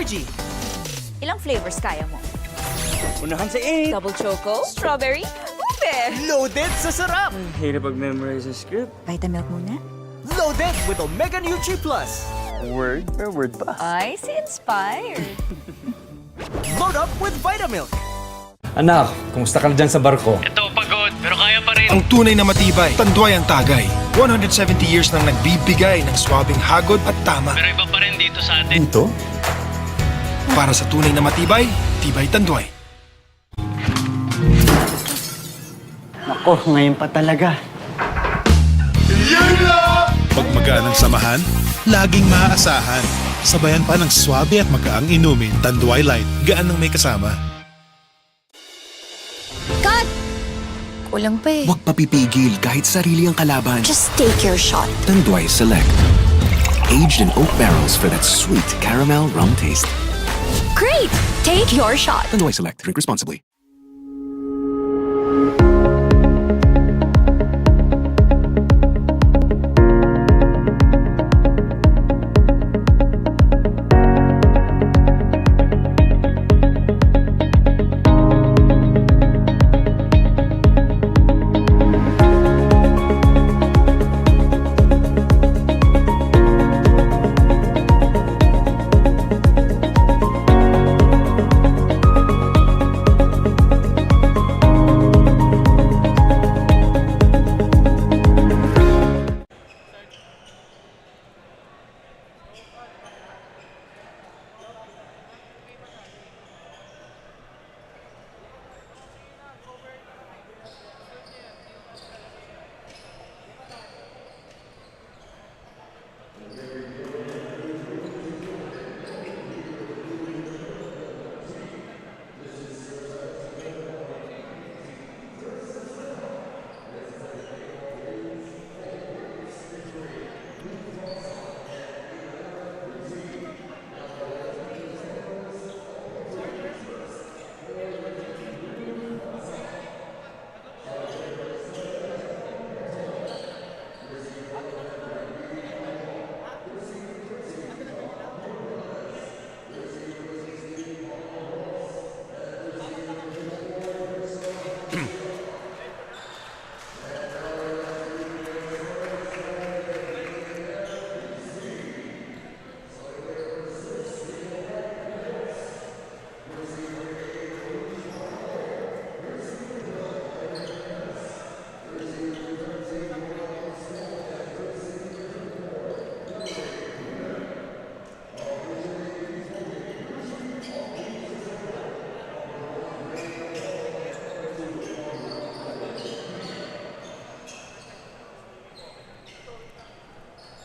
energy. Ilang flavors kaya mo? Unahan sa 8. Double choco? Strawberry? Ube! Loaded sa sarap. Hirap pag-memorize sa script. Vitamilk muna? Loaded with Omega Nutri Plus. Word or word pa? Ay, si Inspired. Load up with Vitamilk. Anak, kumusta ka na dyan sa barko? Ito, pagod, pero kaya pa rin. Ang tunay na matibay, Tanduay ang tagay. 170 years nang nagbibigay ng swabing hagod at tama. Pero iba pa rin dito sa atin. Ito? Para sa tunay na matibay, tibay Tanduay. Nako, ngayon pa talaga. Pag magaan ang samahan, laging maaasahan. Sabayan pa ng swabe at magaang inumin, Tanduay Light, gaan ng may kasama. Cut! Kulang pa eh. Huwag papipigil kahit sarili ang kalaban. Just take your shot. Tanduay Select. Aged in oak barrels for that sweet caramel rum taste. Great! Take your shot. Tanduay Select. Drink responsibly.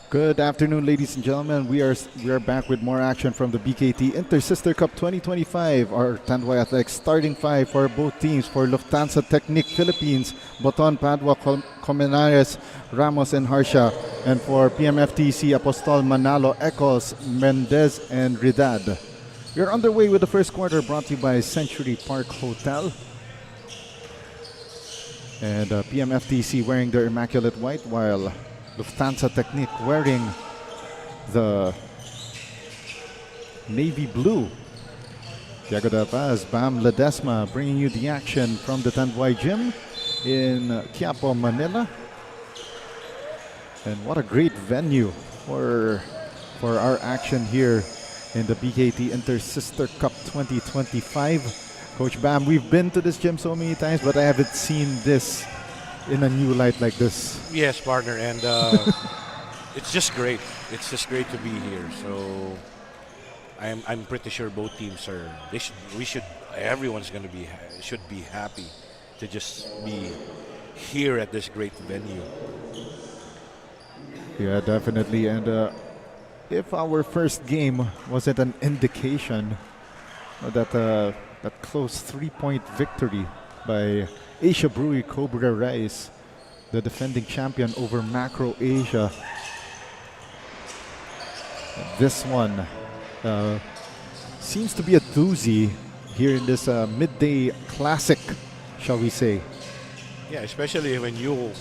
Good afternoon, ladies and gentlemen. We are back with more action from the BKT Inter-Sister Cup 2025. Our Tanduay Athletics starting five for both teams. For Lufthansa Technique Philippines, Boton, Padua, Comenares, Ramos, and Harsha. And for PMFTC, Apostol, Manalo, Ecos, Mendez, and Ridad. We are underway with the first quarter, brought to you by Century Park Hotel. And PMFTC wearing their immaculate white, while Lufthansa Technique wearing the navy blue. Tiago de Paz, Bam Ledesma bringing you the action from the Tanduay Gym in Quiapo, Manila. And what a great venue for our action here in the BKT Inter-Sister Cup 2025. Coach Bam, we've been to this gym so many times, but I haven't seen this in a new light like this. Yes, partner, and it's just great. It's just great to be here. So I'm pretty sure both teams are. Everyone's going to should be happy to just be here at this great venue. Yeah, definitely. And if our first game wasn't an indication that that close 3-point victory by Asia Brewery Cobra Rice, the defending champion over Macro Asia. This one seems to be a doozy here in this midday classic, shall we say. Yeah, especially when you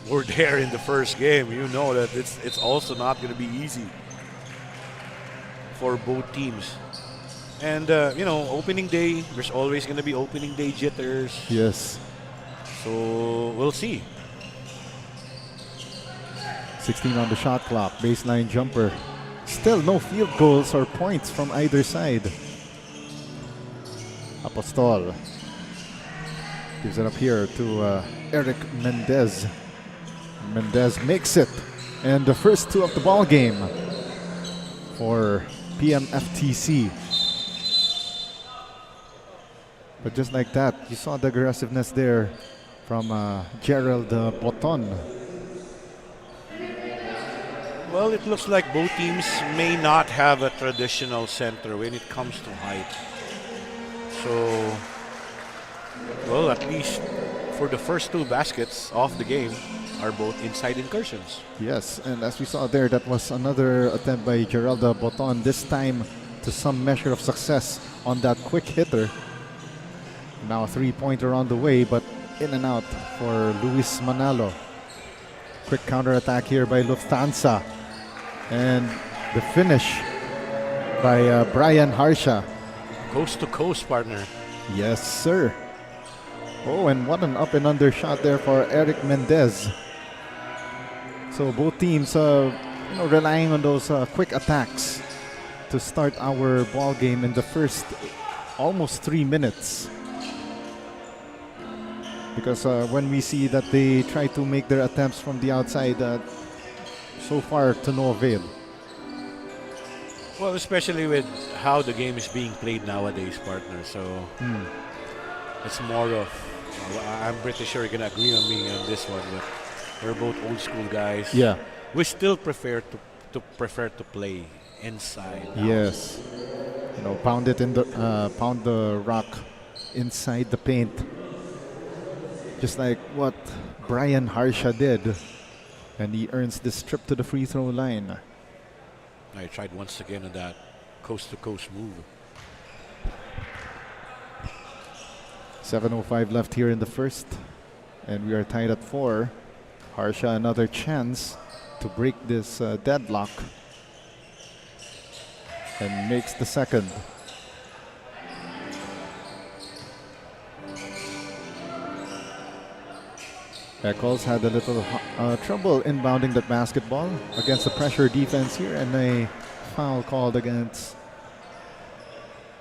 were there in the first game, you know that it's also not going to be easy for both teams. And, opening day, there's always going to be opening day jitters. Yes. So, we'll see. 16 on the shot clock. Baseline jumper. Still no field goals or points from either side. Apostol gives it up here to Eric Mendez. Mendez makes it. And the first two of the ball game for PMFTC. But just like that, you saw the aggressiveness there from Gerald Boton. Well, it looks like both teams may not have a traditional center when it comes to height. So, well, at least for the first two baskets of the game are both inside incursions. Yes, and as we saw there, that was another attempt by Geralda Boton, this time to some measure of success on that quick hitter. Now a three-pointer on the way, but in and out for Luis Manalo. Quick counter-attack here by Lufthansa. And the finish by Brian Harsha. Coast to coast, partner. Yes, sir. Oh, and what an up and under shot there for Eric Mendez. So both teams, relying on those quick attacks to start our ball game in the first almost 3 minutes. Because when we see that they try to make their attempts from the outside, so far to no avail. Well, especially with how the game is being played nowadays, partner. So it's more of, I'm pretty sure you're going to agree on me on this one. But we're both old school guys. Yeah. We still prefer to play inside. Yes. Pound the rock inside the paint. Just like what Brian Harsha did. And he earns this trip to the free throw line. I tried once again on that coast-to-coast move. 7:05 left here in the first. And we are tied at 4. Harsha another chance to break this deadlock. And makes the second. Eccles had a little trouble inbounding the basketball against the pressure defense here, and a foul called against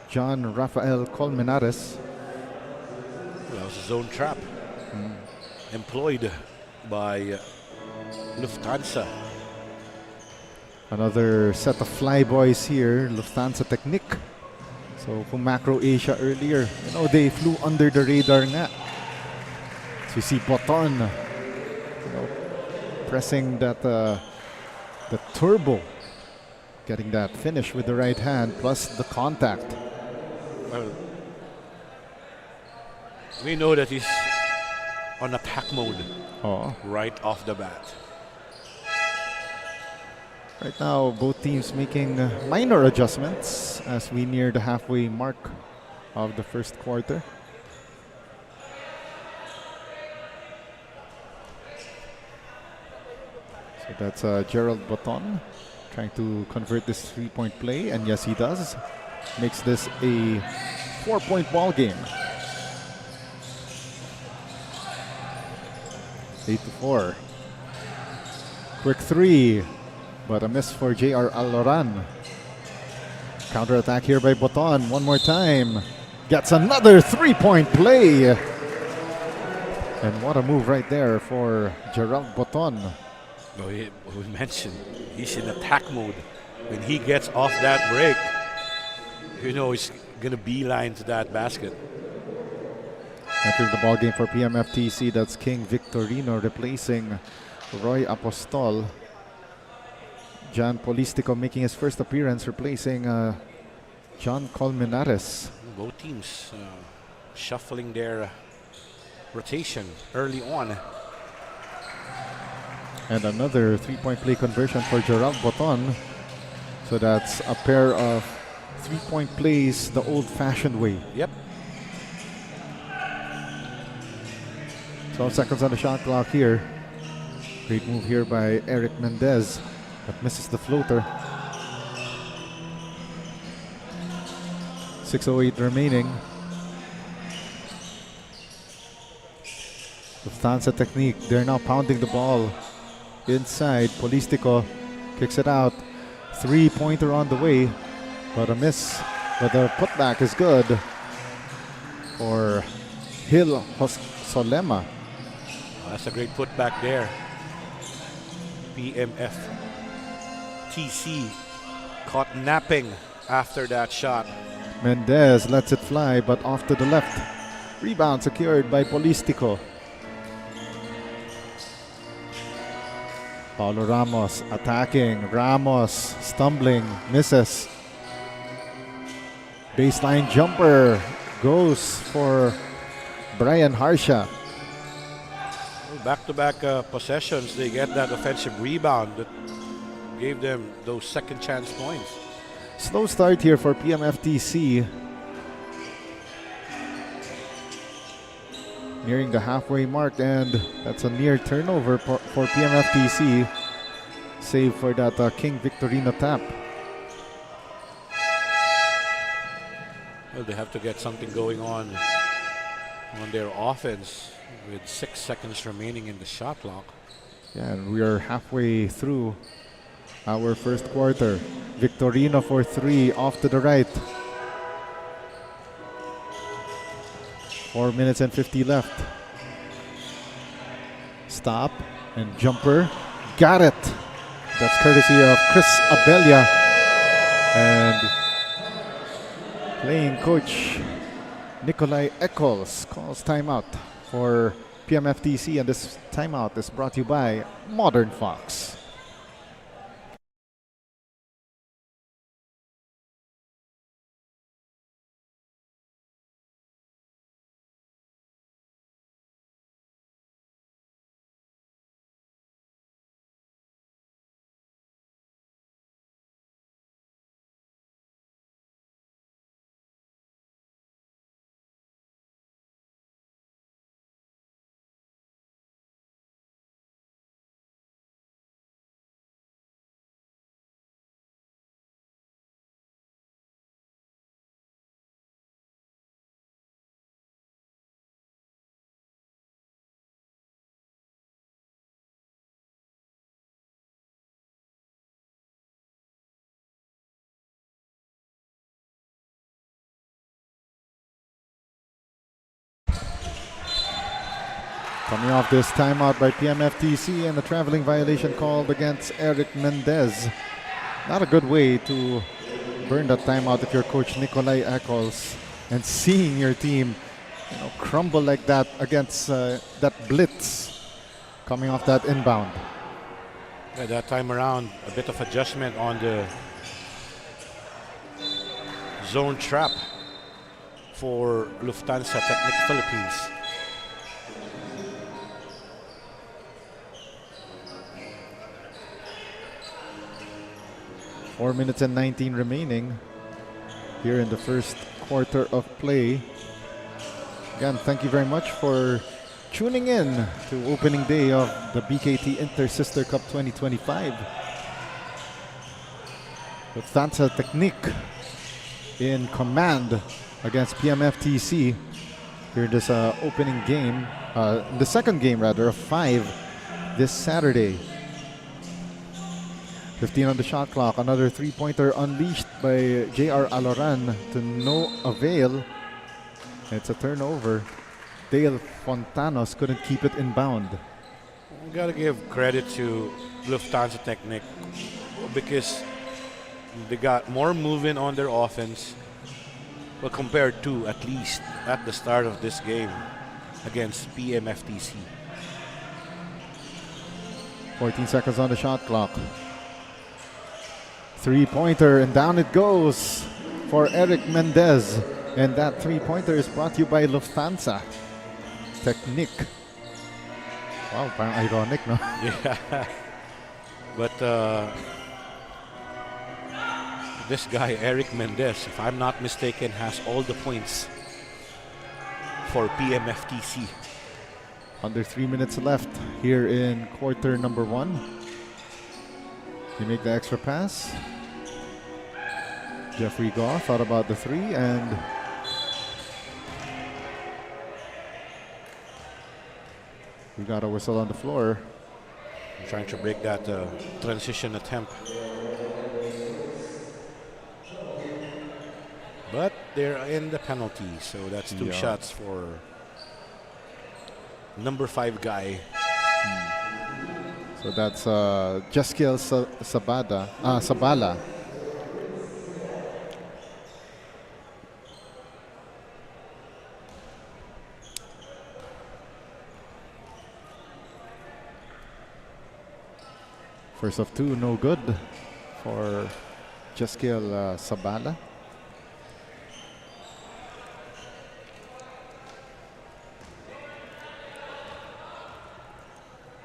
John Rafael Colmenares. That was a zone trap employed by Lufthansa. Another set of flyboys here, Lufthansa technique. So kung Macro Asia earlier, they flew under the radar nga. So you see Boton, pressing that the turbo, getting that finish with the right hand plus the contact. Well, we know that he's on attack mode right off the bat. Right now, both teams making minor adjustments as we near the halfway mark of the first quarter. So that's Gerald Boton trying to convert this three-point play, and yes, he does. Makes this a 4-point ball game. 8-4. Quick three, but a miss for J.R. Aloran. Counter-attack here by Boton. One more time. Gets another three-point play. And what a move right there for Gerald Boton. Well, we mentioned he's in attack mode. When he gets off that break, he's going to beeline to that basket. Entering the ball game for PMFTC, that's King Victorino replacing Roy Apostol. John Polistico making his first appearance, replacing John Colmenares. Both teams shuffling their rotation early on. And another three-point play conversion for Gerald Boton. So that's a pair of three-point plays the old-fashioned way. Yep. 12 seconds on the shot clock here. Great move here by Eric Mendez, but misses the floater. 6:08 remaining. Lufthansa technique. They're now pounding the ball inside. Polistico kicks it out. 3-pointer on the way, but a miss. But the putback is good for Hill Solema. That's a great putback there. PMFTC caught napping after that shot. Mendez lets it fly, but off to the left. Rebound secured by Polistico. Paulo Ramos attacking. Ramos stumbling, misses. Baseline jumper goes for Brian Harsha. Back-to-back possessions, they get that offensive rebound that gave them those second chance points. Slow start here for PMFTC. Nearing the halfway mark, and that's a near turnover for PMFTC. Save for that King Victorino tap. Well, they have to get something going on their offense with 6 seconds remaining in the shot clock. Yeah, and we are halfway through our first quarter. Victorino for 3 off to the right. 4 minutes and 50 left. Stop and jumper. Got it. That's courtesy of Chris Abella. And playing coach Nikolai Eccles calls timeout for PMFTC, and this timeout is brought to you by Modern Fox. Coming off this timeout by PMFTC, and a traveling violation called against Eric Mendez. Not a good way to burn that timeout if you're coach Nikolai Eccles, and seeing your team crumble like that against that blitz coming off that inbound. Yeah, that time around, a bit of adjustment on the zone trap for Lufthansa Technic Philippines. Four minutes and 19 remaining here in the first quarter of play. Again, thank you very much for tuning in to opening day of the BKT Inter-Sister Cup 2025. Lufthansa Technique in command against PMFTC here in this opening game, the second game rather, of 5 this Saturday. 15 on the shot clock. Another three-pointer unleashed by J.R. Aloran to no avail. It's a turnover. Dale Fontanos couldn't keep it inbound. We gotta give credit to Lufthansa Technic because they got more movement on their offense, but compared to at least at the start of this game against PMFTC. 14 seconds on the shot clock. Three-pointer, and down it goes for Eric Mendez. And that three-pointer is brought to you by Lufthansa Technique. Wow, parang ironic, no? Yeah. But this guy, Eric Mendez, if I'm not mistaken, has all the points for PMFTC. Under 3 minutes left here in quarter number 1. You make the extra pass. Jeffrey Goff thought about the 3 and we got a whistle on the floor. I'm trying to break that transition attempt. But they're in the penalty, so that's 2 shots for number 5 guy. So that's Jaskiel Sabala. First of 2, no good for Jaskiel Sabala.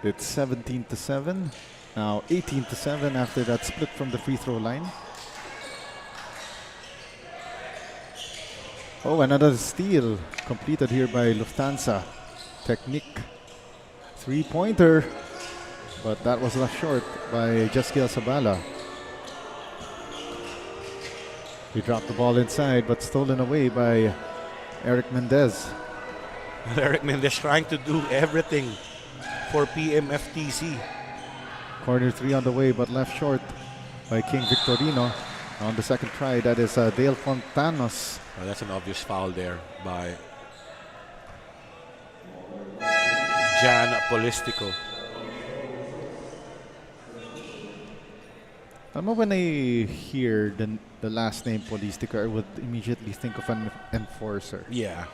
It's 17-7. Now 18-7 after that split from the free throw line. Oh, another steal completed here by Lufthansa. Technique. 3-pointer. But that was left short by Jaskiel Sabala. He dropped the ball inside, but stolen away by Eric Mendez. Eric Mendez trying to do everything for PMFTC. Corner 3 on the way, but left short by King Victorino. On the second try, that is Dale Fontanos. Oh, that's an obvious foul there by Jan Polistico. When I hear the last name Polistico, I would immediately think of an enforcer. Yeah.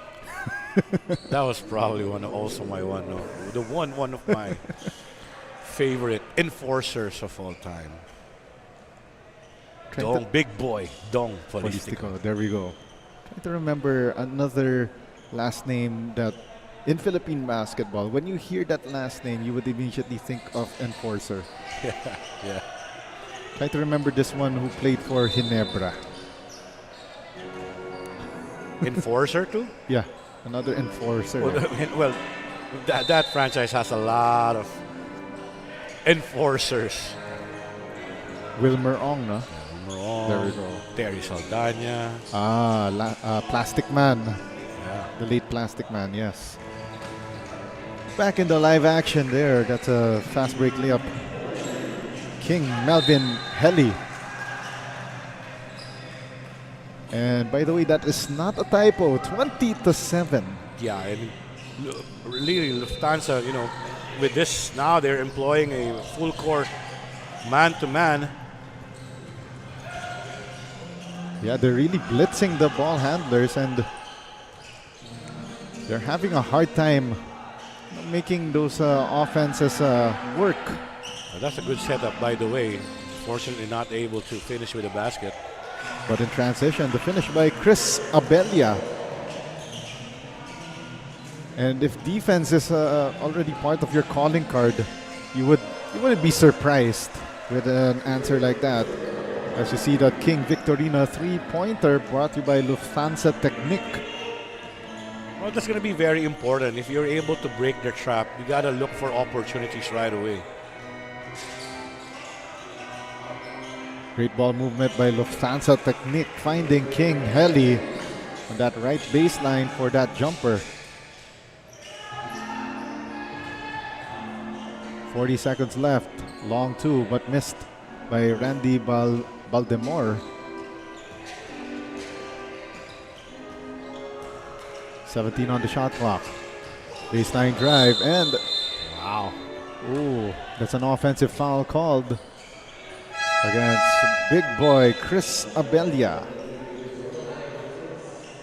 That was probably one of my favorite enforcers of all time. Big boy, Dong Polistico. There we go. Trying to remember another last name that in Philippine basketball, when you hear that last name, you would immediately think of enforcer. Yeah. Try to remember this one who played for Ginebra. Enforcer too? Yeah, another enforcer. Well, that franchise has a lot of enforcers. Wilmer Ong, no? Wilmer Ong. There we go. Terry Saldana. Plastic Man. Yeah. The late Plastic Man, yes. Back in the live action there. That's a fast break layup. King Melvin Helly. And by the way, that is not a typo. 20-7. Yeah, and really Lufthansa, with this now they're employing a full court man-to-man. Yeah, they're really blitzing the ball handlers and they're having a hard time making those offenses work. That's a good setup, by the way. Fortunately not able to finish with a basket. But in transition, the finish by Chris Abelia. And if defense is already part of your calling card, you wouldn't be surprised with an answer like that. As you see that King Victorino 3-pointer brought to you by Lufthansa Technique. Well, that's going to be very important. If you're able to break their trap, you got to look for opportunities right away. Great ball movement by Lufthansa Technique, finding King Helly on that right baseline for that jumper. 40 seconds left. Long 2, but missed by Randy Baldemore. 17 on the shot clock. Baseline drive and wow. Ooh, that's an offensive foul called against big boy Chris Abelia.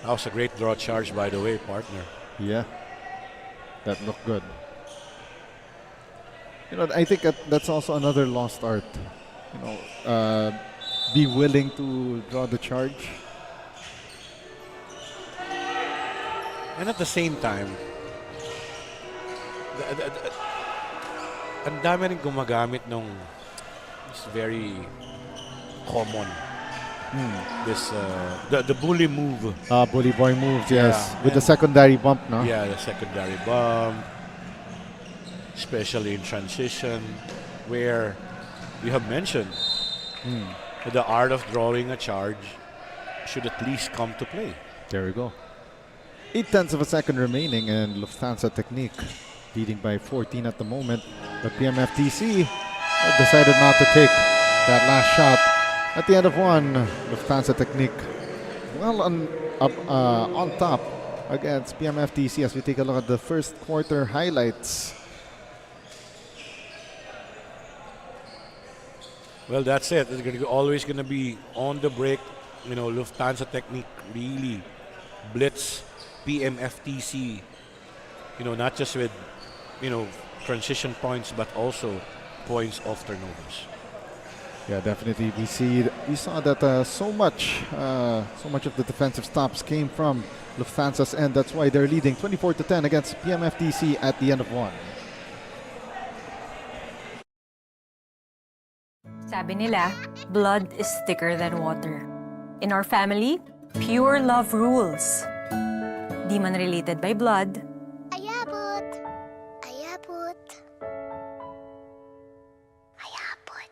That was a great draw charge, by the way, partner. Yeah, that looked good. I think that's also another lost art. Be willing to draw the charge. And at the same time, ang dami rin gumagamit nung it's very common. This the bully move. Bully boy moves, yes. With the secondary bump, no? Yeah, the secondary bump. Especially in transition, where we have mentioned the art of drawing a charge. should at least come to play. There we go. 0.8 of a second remaining, and Lufthansa Technique leading by 14 at the moment. But PMFTC decided not to take that last shot at the end of one. Lufthansa Technique well on top against PMFTC as we take a look at the first quarter highlights. Well, that's it. It's always going to be on the break. You know, Lufthansa Technique really blitz PMFTC. You know, not just with, you know, transition points, but also points off turnovers. Yeah, definitely. We saw that so much of the defensive stops came from Lufthansa's end. That's why they're leading 24-10 against PMFTC at the end of one. Sabi nila, blood is thicker than water. In our family, pure love rules. Di man related by blood. Ayabot! Ayabot! Ayabot!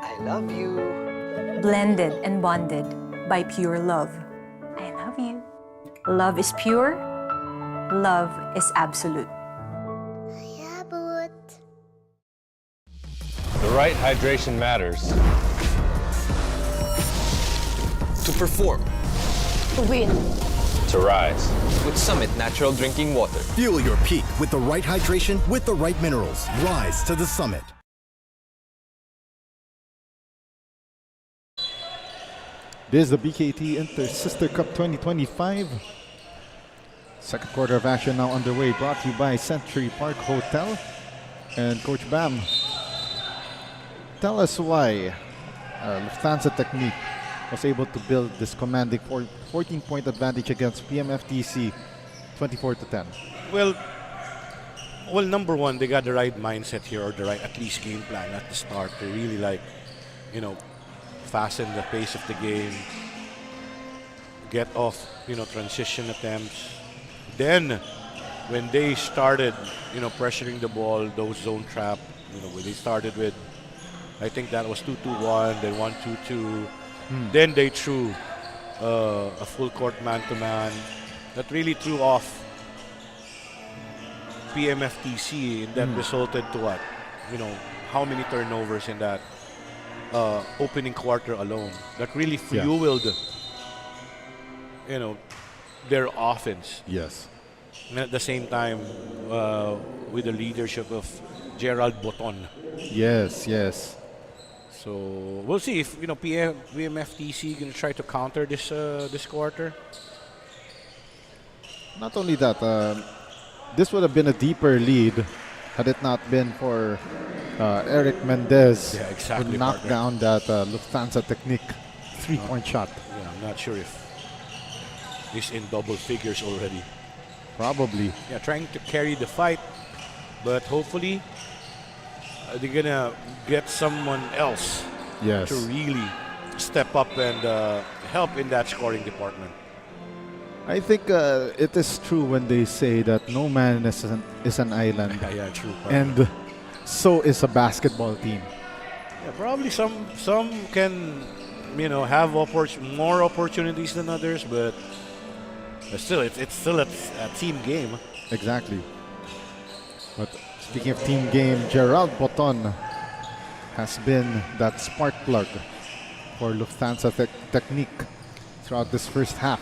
I love you. Blended and bonded by pure love. I love you. Love is pure. Love is absolute. Ayabot! The right hydration matters. To perform. To win. To rise. With Summit Natural Drinking Water. Fuel your peak with the right hydration with the right minerals. Rise to the summit. This is the BKT Inter-Sister Cup 2025. Second quarter of action now underway, brought to you by Century Park Hotel. And Coach Bam, tell us why Lufthansa Technique was able to build this commanding 14-point advantage against PMFTC 24-10. Well, number one, they got the right mindset here, or the right, at least, game plan at the start to really, like, you know, fasten the pace of the game, get off, you know, transition attempts. Then, when they started, you know, pressuring the ball, those zone trap, you know, when they started with, I think that was 2-2-1, then 1-2-2. Then they threw a full court man-to-man that really threw off PMFTC, and that resulted to what? You know, how many turnovers in that opening quarter alone? That really fueled, you know, their offense. Yes. And at the same time, with the leadership of Gerald Boton. Yes, yes. So we'll see if, you know, PMFTC gonna try to counter this this quarter. Not only that, this would have been a deeper lead had it not been for Eric Mendez, who knocked down that Lufthansa Technique 3-point shot. Yeah, I'm not sure if he's in double figures already. Probably. Yeah, trying to carry the fight, but hopefully they're gonna get someone else to really step up and help in that scoring department. I think it is true when they say that no man is an island. Yeah, true. And so is a basketball team. Yeah, probably some can, you know, have more opportunities than others, but still, it's still a team game. Exactly. But speaking of team game, Gerald Boton has been that spark plug for Lufthansa Technique throughout this first half.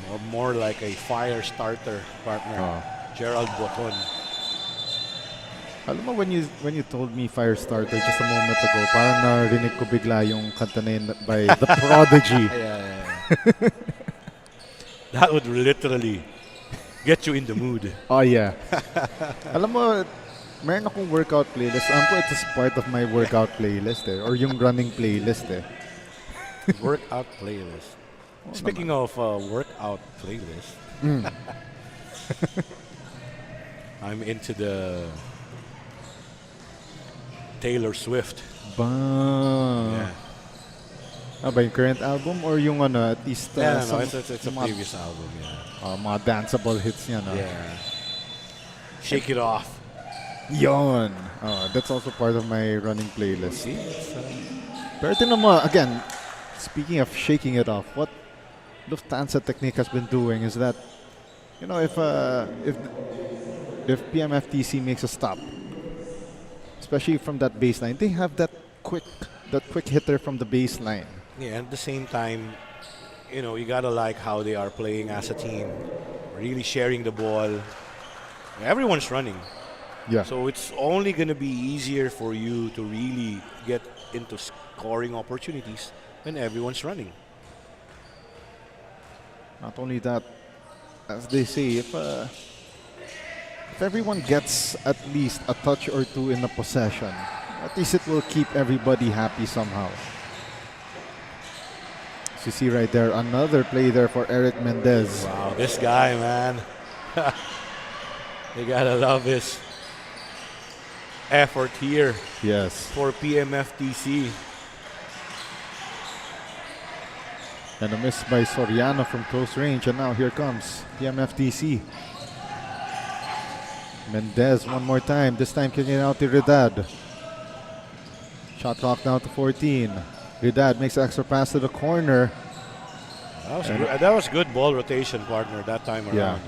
Or more like a fire starter partner, Gerald Boton. Alam mo, when you told me fire starter just a moment ago, parang narinig ko bigla yung kanta na yun by The Prodigy. Yeah. That would literally get you in the mood. Oh, yeah. Alam mo, meron akong workout playlist. Alam ko it's part of my workout playlist or yung running playlist Workout playlist. Speaking of workout playlist, I'm into the Taylor Swift. Yeah. Ba yung current album or yung ano, at least no, it's a previous album, mga danceable hits niya, no? Yeah. Shake It Off. Yon. That's also part of my running playlist. See, Pero tinan mo, again, speaking of shaking it off, what Lufthansa Technique has been doing is that, you know, if PMFTC makes a stop, especially from that baseline, they have that quick hitter from the baseline. Yeah, and at the same time, you know, you gotta like how they are playing as a team, really sharing the ball. Everyone's running. Yeah. So it's only gonna be easier for you to really get into scoring opportunities when everyone's running. Not only that, as they say, if everyone gets at least a touch or two in the possession, at least it will keep everybody happy somehow. As you see right there, another play there for Eric Mendez. Wow, this guy, man. You gotta love his effort here. Yes. For PMFTC. And a miss by Soriano from close range. And now here comes PMFTC. Mendez one more time. This time kicking out to Redad. Shot clock now to 14. Redad makes an extra pass to the corner. That was good ball rotation, partner, that time around. Yeah.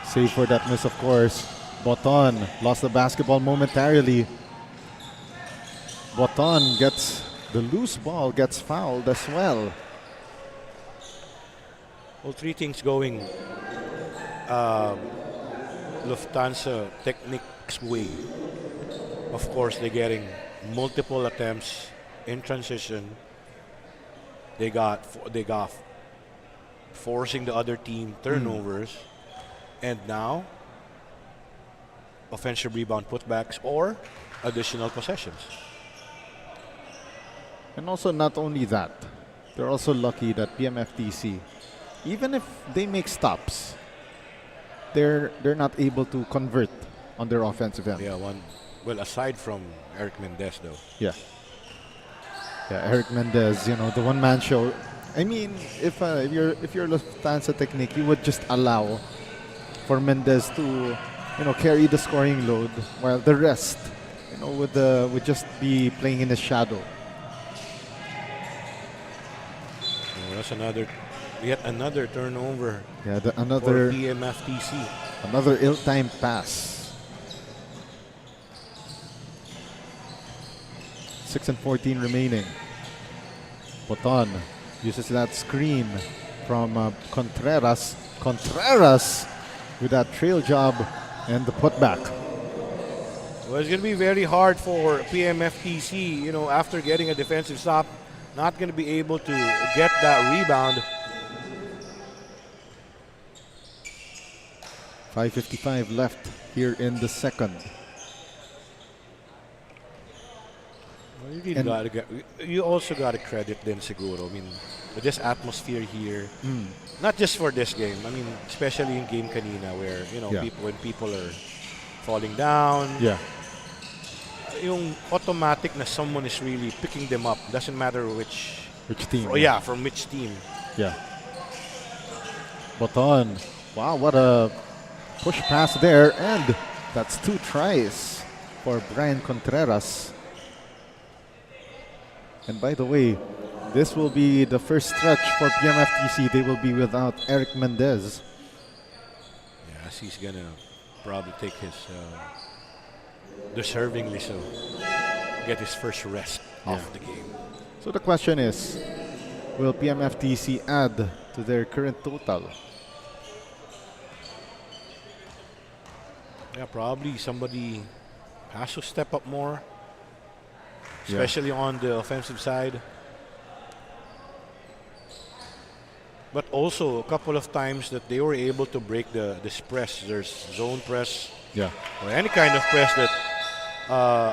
Save for that miss, of course. Boton lost the basketball momentarily. Boton gets the loose ball, gets fouled as well. Well, three things going Lufthansa Technique's way. Of course, they're getting multiple attempts in transition. They got forcing the other team turnovers, and now offensive rebound putbacks or additional possessions. And also not only that, they're also lucky that PMFTC, even if they make stops, they're not able to convert on their offensive end. Yeah, well, aside from Eric Mendez though. Yeah, Eric Mendez, you know, the one-man show. I mean, if you're Lufthansa Technique, you would just allow for Mendez to, you know, carry the scoring load while the rest, you know, would just be playing in the shadow. Oh, that's yet another turnover. Yeah, another for PMFTC. Another ill-timed pass. 6 and 14 remaining. Boton uses that screen from Contreras. Contreras with that trail job and the putback. Well, it's going to be very hard for PMFTC, you know, after getting a defensive stop, not going to be able to get that rebound. 5:55 left here in the second. Well, you also got to credit them, siguro. I mean, with this atmosphere here, not just for this game. I mean, especially in game kanina, where you know when people are falling down. Yeah. Yung automatic na someone is really picking them up. Doesn't matter which team. From which team. Yeah. Boton. Wow, what a push pass there, and that's 2 tries for Brian Contreras. And by the way, this will be the first stretch for PMFTC. They will be without Eric Mendez. Yes, he's gonna probably take his deservingly so get his first rest off the game. So the question is, will PMFTC add to their current total? Yeah, probably somebody has to step up more, especially on the offensive side. But also a couple of times that they were able to break this press. There's zone press, or any kind of press that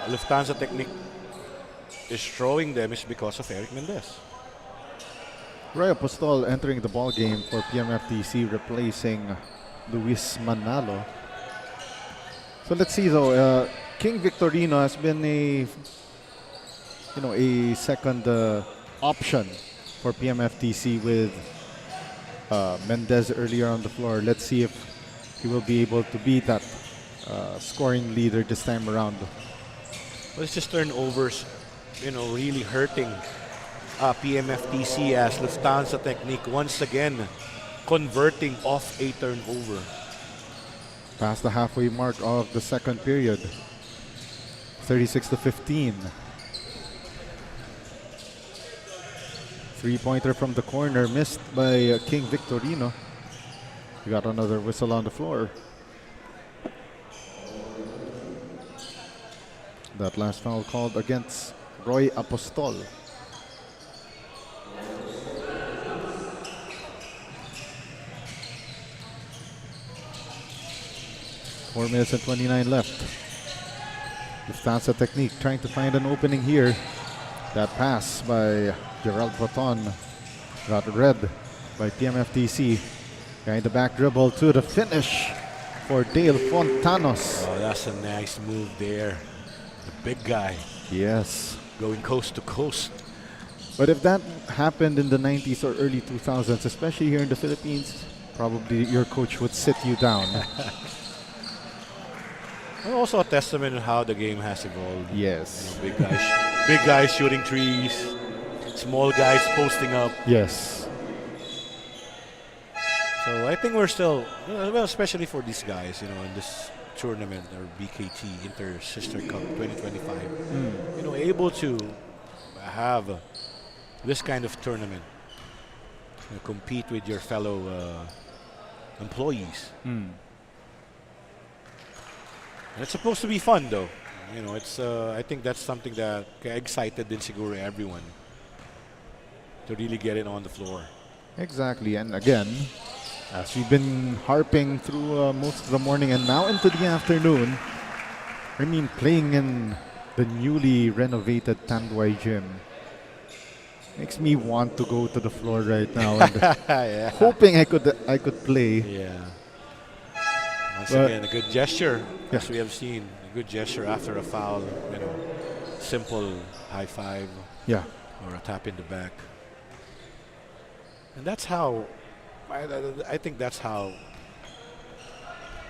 Lufthansa Technique is throwing them is because of Eric Mendez. Roy Apostol entering the ball game for PMFTC, replacing Luis Manalo. So let's see though. King Victorino has been a second option for PMFTC with Mendez earlier on the floor. Let's see if he will be able to be that scoring leader this time around. Well, it's just turnovers really hurting PMFTC as Lufthansa Technique once again converting off a turnover. Past the halfway mark of the second period. 36-15. Three-pointer from the corner missed by King Victorino. We got another whistle on the floor. That last foul called against Roy Apostol. Four minutes and 29 left. Lufthansa Technique trying to find an opening here. That pass by Gerald Proton got read by PMFTC. Behind the back dribble to the finish for Dale Fontanos. Oh, that's a nice move there. The big guy. Yes. Going coast to coast. But if that happened in the 90s or early 2000s, especially here in the Philippines, probably your coach would sit you down. And also a testament to how the game has evolved. Yes. Big guys shooting threes, small guys posting up. Yes. So I think we're still, well, especially for these guys, in this tournament or BKT Inter Sister Cup 2025, able to have this kind of tournament, compete with your fellow employees. It's supposed to be fun, though. It's I think that's something that excited din siguro everyone to really get it on the floor. Exactly, and again, as we've been harping through most of the morning and now into the afternoon, I mean, playing in the newly renovated Tanduay gym makes me want to go to the floor right now and Yeah. hoping I could play. Yeah. Once again, a good gesture, as Yeah. we have seen. A good gesture after a foul, simple high five. Yeah. Or a tap in the back. And that's how, I think that's how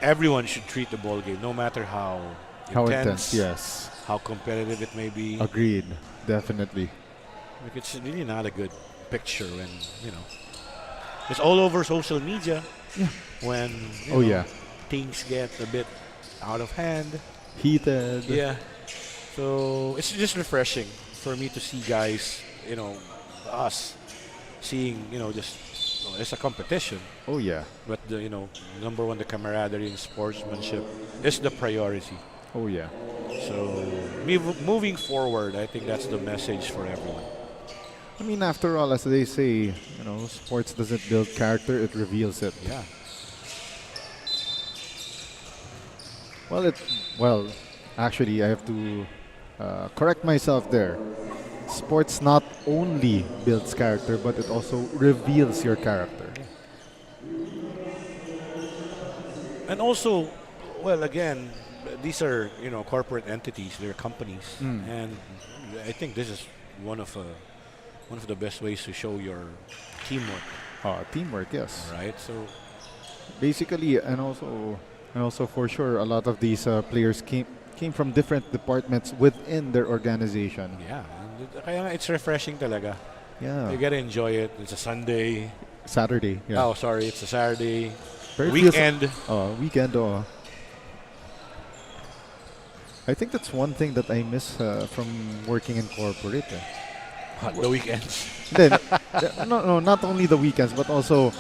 everyone should treat the ball game, no matter how intense, yes. how competitive it may be. Agreed, definitely. Like, it's really not a good picture when, it's all over social media. Yeah. When, Oh, yeah. things get a bit out of hand. Heated. Yeah. So it's just refreshing for me to see guys, us seeing, just it's a competition. Oh, yeah. But the, number one, the camaraderie and sportsmanship is the priority. Oh, yeah. So moving forward, I think that's the message for everyone. I mean, after all, as they say, sports doesn't build character, it reveals it. Yeah. Well, actually, I have to correct myself there. Sports not only builds character, but it also reveals your character. And also, well, again, these are corporate entities, they're companies, and I think this is one of the best ways to show your teamwork. Teamwork, yes. Right. So basically, and also for sure, a lot of these players came from different departments within their organization. yeah, kaya it's refreshing talaga. Yeah. You gotta enjoy it. It's a Sunday. Saturday. Yeah. Oh, sorry, it's a Saturday. Pero it Weekend. feels- weekend. I think that's one thing that I miss from working in corporate. The weekends. Then, no, not only the weekends, but also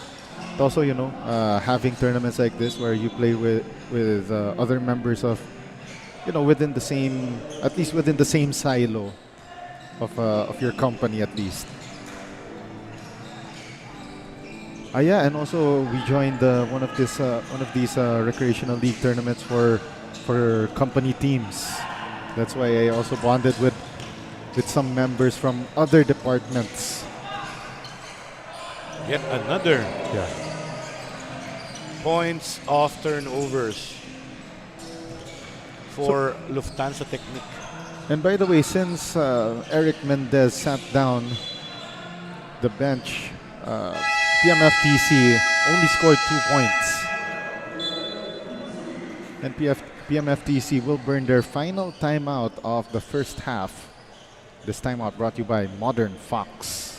having tournaments like this where you play with other members of, within the same, at least within the same silo of your company at least. Yeah, and also we joined one of these recreational league tournaments for company teams. That's why I also bonded with some members from other departments. Yet another Yeah. points off turnovers for Lufthansa Technique. And by the way, since Eric Mendez sat down the bench, PMFTC only scored 2 points. And PMFTC will burn their final timeout of the first half This timeout brought to you by Modern Fox.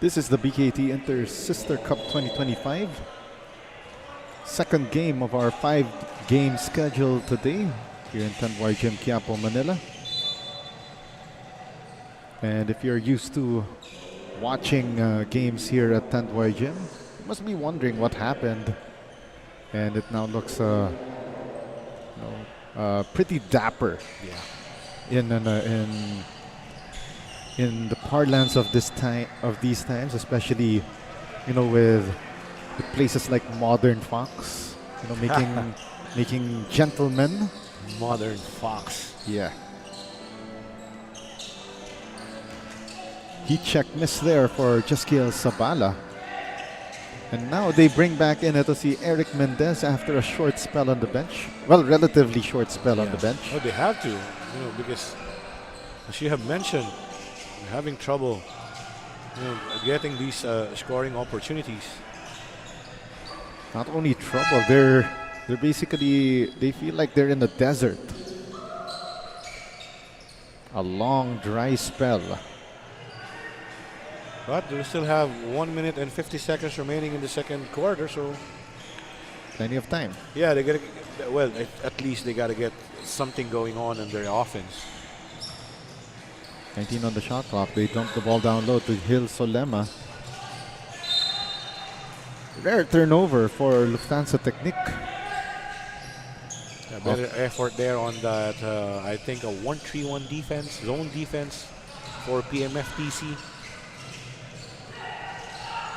This is the BKT Inter-Sister Cup 2025. Second game of our 5-game schedule today here in Tanduay Gym, Quiapo, Manila. And if you're used to watching games here at Tanduay Gym, you must be wondering what happened. And it now looks pretty dapper. Yeah. In the parlance of these times, especially, with places like Modern Fox, making gentlemen. Modern Fox. Yeah. Heat check miss there for Jaskiel Sabala. And now they bring back in to see Eric Mendez after a short spell on the bench. Well, relatively short spell on the bench. Oh, they have to, because as you have mentioned, they're having trouble, getting these scoring opportunities. Not only trouble, they're basically, they feel like they're in the desert. A long dry spell. But they still have 1 minute and 50 seconds remaining in the second quarter, so plenty of time. Yeah, they gotta. Well, at least they gotta get something going on in their offense. 19 on the shot clock. They dump the ball down low to Gil Solema. Rare turnover for Lufthansa Technique. Better effort there on that. I think a 1-3-1 defense, zone defense for PMFTC.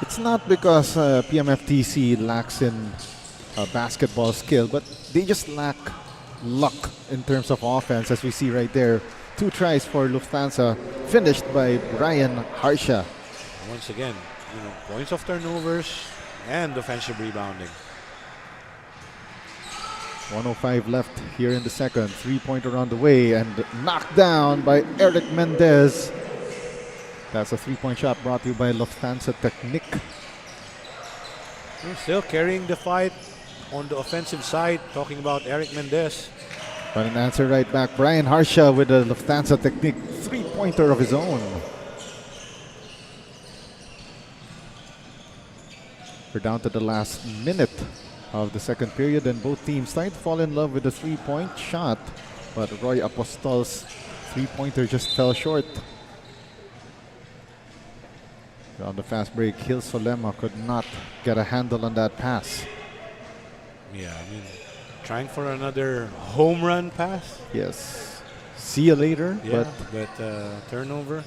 It's not because PMFTC lacks in basketball skill, but they just lack luck in terms of offense, as we see right there. 2 tries for Lufthansa, finished by Brian Harsha. Once again, points of turnovers and offensive rebounding. 1:05 left here in the second. 3-pointer on the way and knocked down by Eric Mendez. That's a 3-point shot brought to you by Lufthansa Technique. Still carrying the fight on the offensive side, talking about Eric Mendez. But an answer right back. Brian Harsha with a Lufthansa Technique 3-pointer of his own. We're down to the last minute of the second period, and both teams starting to fall in love with the 3-point shot. But Roy Apostol's 3-pointer just fell short. On the fast break, Gil Solema could not get a handle on that pass. Yeah, trying for another home run pass. Yes. See you later. Yeah, but turnover.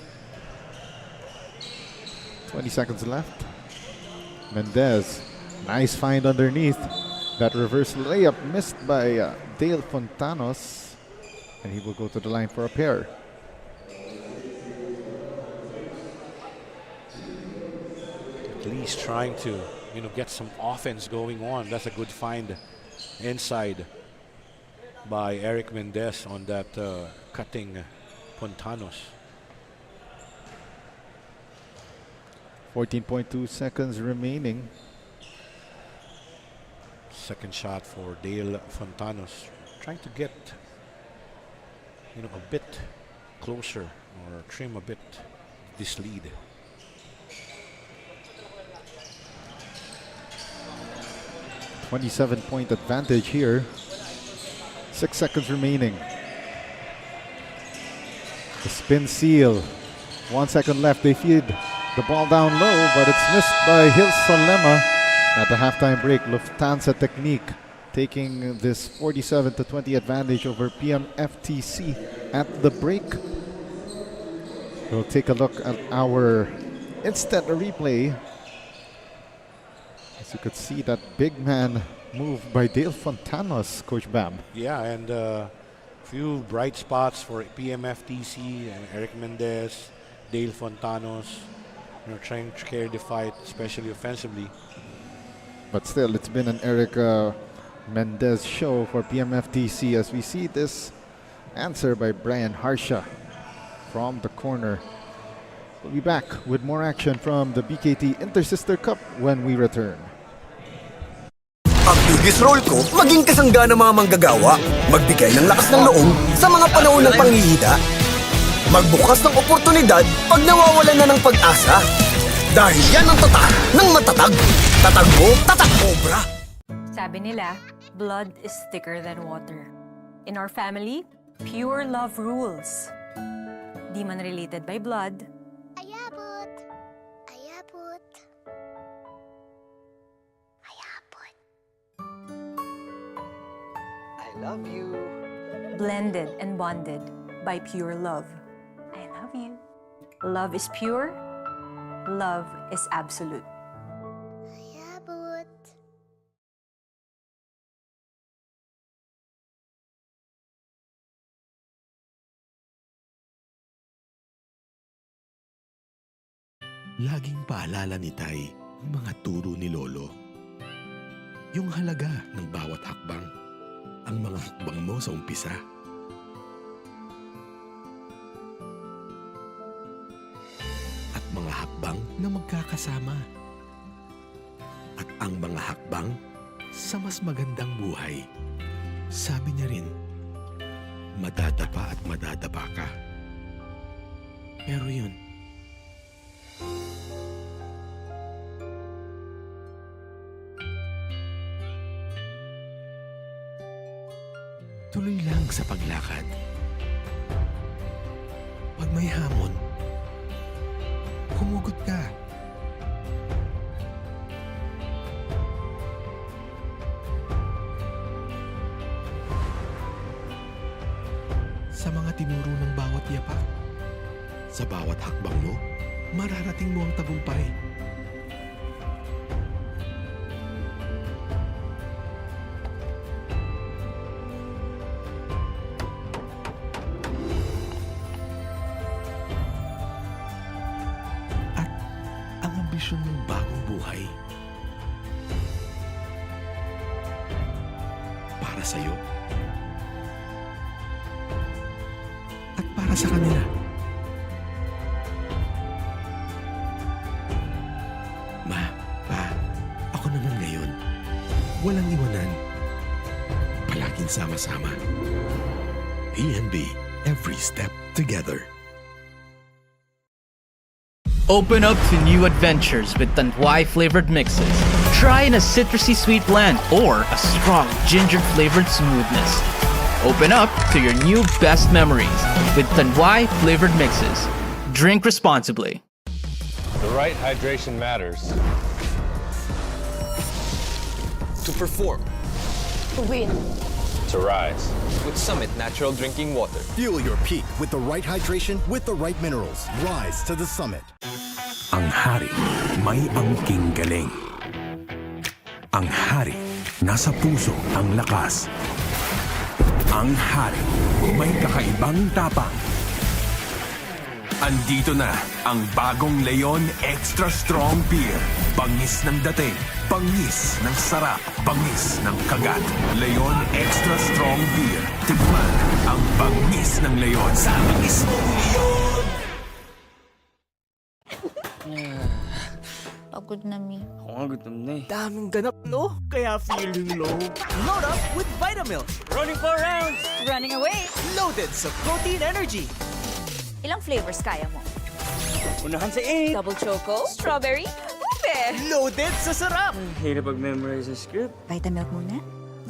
20 seconds left. Mendez, nice find underneath. That reverse layup missed by Dale Fontanos. And he will go to the line for a pair. At least trying to, get some offense going on. That's a good find inside by Eric Mendez on that cutting Fontanos. 14.2 seconds remaining. Second shot for Dale Fontanos. Trying to get, a bit closer or trim a bit this lead. .27 advantage here. 6 seconds remaining. The spin seal. 1 second left. They feed the ball down low, but it's missed by Gil Solema. At the halftime break, Lufthansa Technique taking this 47-20 advantage over PMFTC at the break. We'll take a look at our instant replay. As you could see, that big man move by Dale Fontanos, Coach Bam. Yeah, and few bright spots for PMFTC and Eric Mendez, Dale Fontanos, trying to carry the fight, especially offensively. But still, it's been an Eric Mendez show for PMFTC as we see this answer by Brian Harsha from the corner. We'll be back with more action from the BKT Inter-Sister Cup when we return. Ang biggest role ko, maging kasangga ng mga manggagawa. Magbigay ng lakas ng loob sa mga panahon ng panghihina. Magbukas ng oportunidad pag nawawalan na ng pag-asa. Dahil yan ang tatak ng matatag. Tatag mo, tatak obra. Sabi nila, blood is thicker than water. In our family, pure love rules. Di man related by blood, Ayabot. Ayabot. Ayabot. I love you. blended and bonded by pure love. I love you. Love is pure. Love is absolute. Ayabot. Laging paalala ni Tay ang mga turo ni Lolo. Yung halaga ng bawat hakbang, ang mga hakbang mo sa umpisa. At mga hakbang na magkakasama. At ang mga hakbang sa mas magandang buhay. Sabi niya rin, madadapa at madadapa ka. Pero yun, tuloy lang sa paglakad. Pag may hamon, humugot ka. Sa mga tinuro ng bawat yapak, sa bawat hakbang mo, mararating mo ang tagumpay. Ambisyon ng bagong buhay. Para sa'yo. At para sa kanila. Ma, Pa, ako naman ngayon. Walang iwanan. Palaging sama-sama. PNB, every step together. Open up to new adventures with Tanduay flavored mixes. Try in a citrusy sweet blend or a strong ginger flavored smoothness. Open up to your new best memories with Tanduay flavored mixes. Drink responsibly. The right hydration matters. To perform. To win. To rise. With Summit Natural Drinking Water. Fuel your peak with the right hydration with the right minerals. Rise to the summit. Ang hari may angking galing. Ang hari nasa puso ang lakas. Ang hari may kakaibang tapang. Andito na ang bagong Leon Extra Strong Beer. Bangis ng dating, bangis ng sarap, bangis ng kagat. Leon Extra Strong Beer. Tikman ang bangis ng Leon sa bangis mong Leon. Pagod na, Mi. Ako nga gutom na eh. Daming ganap, no? Kaya feeling low. Load up with Vitamilk. Running 4 rounds! Running away! Loaded sa protein energy. Ilang flavors kaya mo? Unahan sa 8. Double choco? Strawberry? Ube! Loaded sa sarap. Hirap pag-memorize sa script. Vitamilk muna?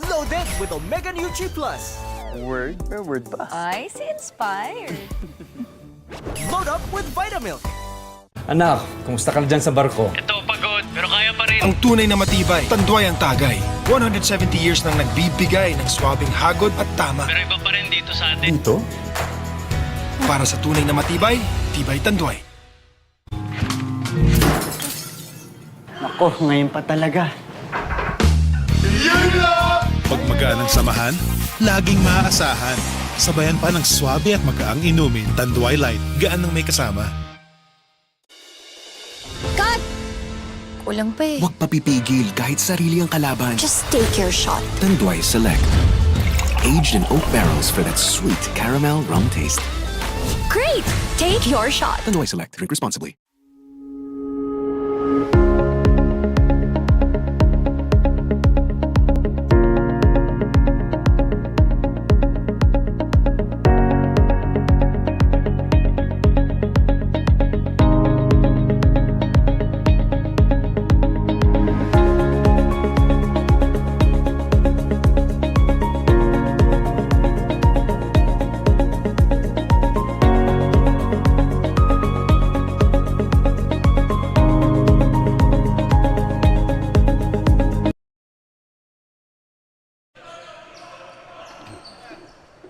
Loaded with Omega Nutri Plus. Word per word pa. Ay, si Inspired. Load up with Vitamilk. Anak, kumusta ka na dyan sa barko? Ito, pagod, pero kaya pa rin. Ang tunay na matibay, Tanduay ang tagay. 170 years nang nagbibigay ng swabing hagod at tama. Pero iba pa rin dito sa atin. Dito? Para sa tunay na matibay, tibay Tanduay. Ako, ngayon pa talaga. Pag magaan ang samahan, laging maaasahan. Sabayan pa ng swabe at magaang inumin, Tanduay Light, gaan ng may kasama. Cut! Kulang pa eh. Huwag papipigil kahit sarili ang kalaban. Just take your shot. Tanduay Select. Aged in oak barrels for that sweet caramel rum taste. Great! Take your shot. Tanduay Select. Drink responsibly.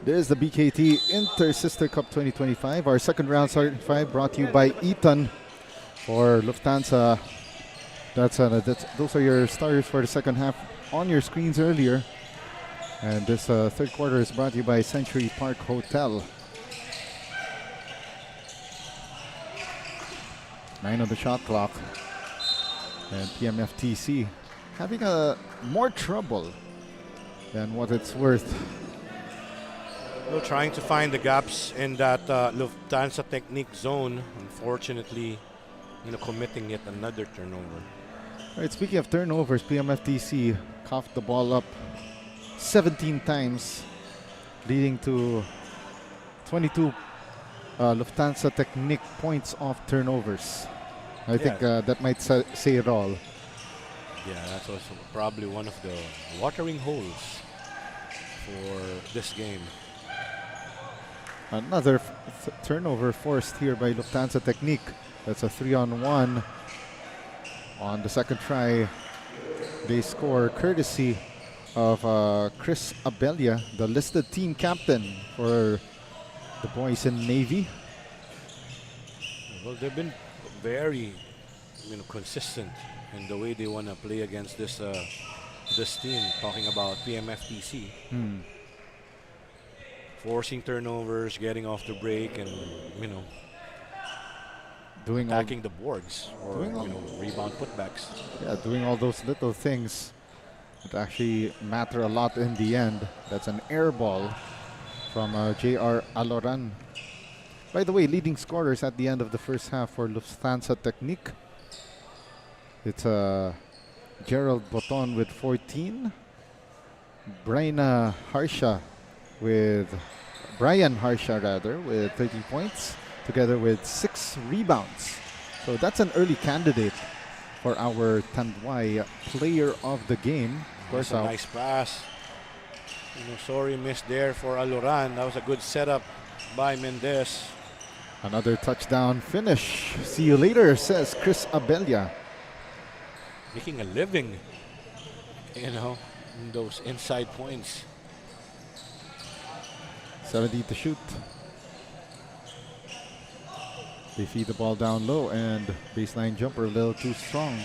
This is the BKT Inter-Sister Cup 2025. Our second round starting five brought to you by Eton for Lufthansa. Those are your starters for the second half on your screens earlier. And this third quarter is brought to you by Century Park Hotel. 9 on the shot clock. And PMFTC having more trouble than what it's worth. Trying to find the gaps in that Lufthansa technique zone. Unfortunately, committing yet another turnover. Right, speaking of turnovers, PMFTC coughed the ball up 17 times, leading to 22 Lufthansa technique points off turnovers. I think that might say it all. Yeah, that's also probably one of the watering holes for this game. Another turnover forced here by Lufthansa Technique. That's a 3-on-1. On the second try, they score courtesy of Chris Abelia, the listed team captain for the boys in Navy. Well, they've been very consistent in the way they want to play against this team, talking about PMFTC. Forcing turnovers, getting off the break, and attacking the boards or rebound putbacks. Yeah, doing all those little things that actually matter a lot in the end. That's an air ball from J.R. Aloran. By the way, leading scorers at the end of the first half for Lufthansa Technique. It's Gerald Boton with 14, Brian Harsha with 30 points, together with 6 rebounds. So that's an early candidate for our Tanduay player of the game. Of course, a nice pass. Sorry, missed there for Aloran. That was a good setup by Mendez. Another touchdown finish. See you later, says Chris Abelia. Making a living, in those inside points. 17 to shoot. They feed the ball down low, and baseline jumper a little too strong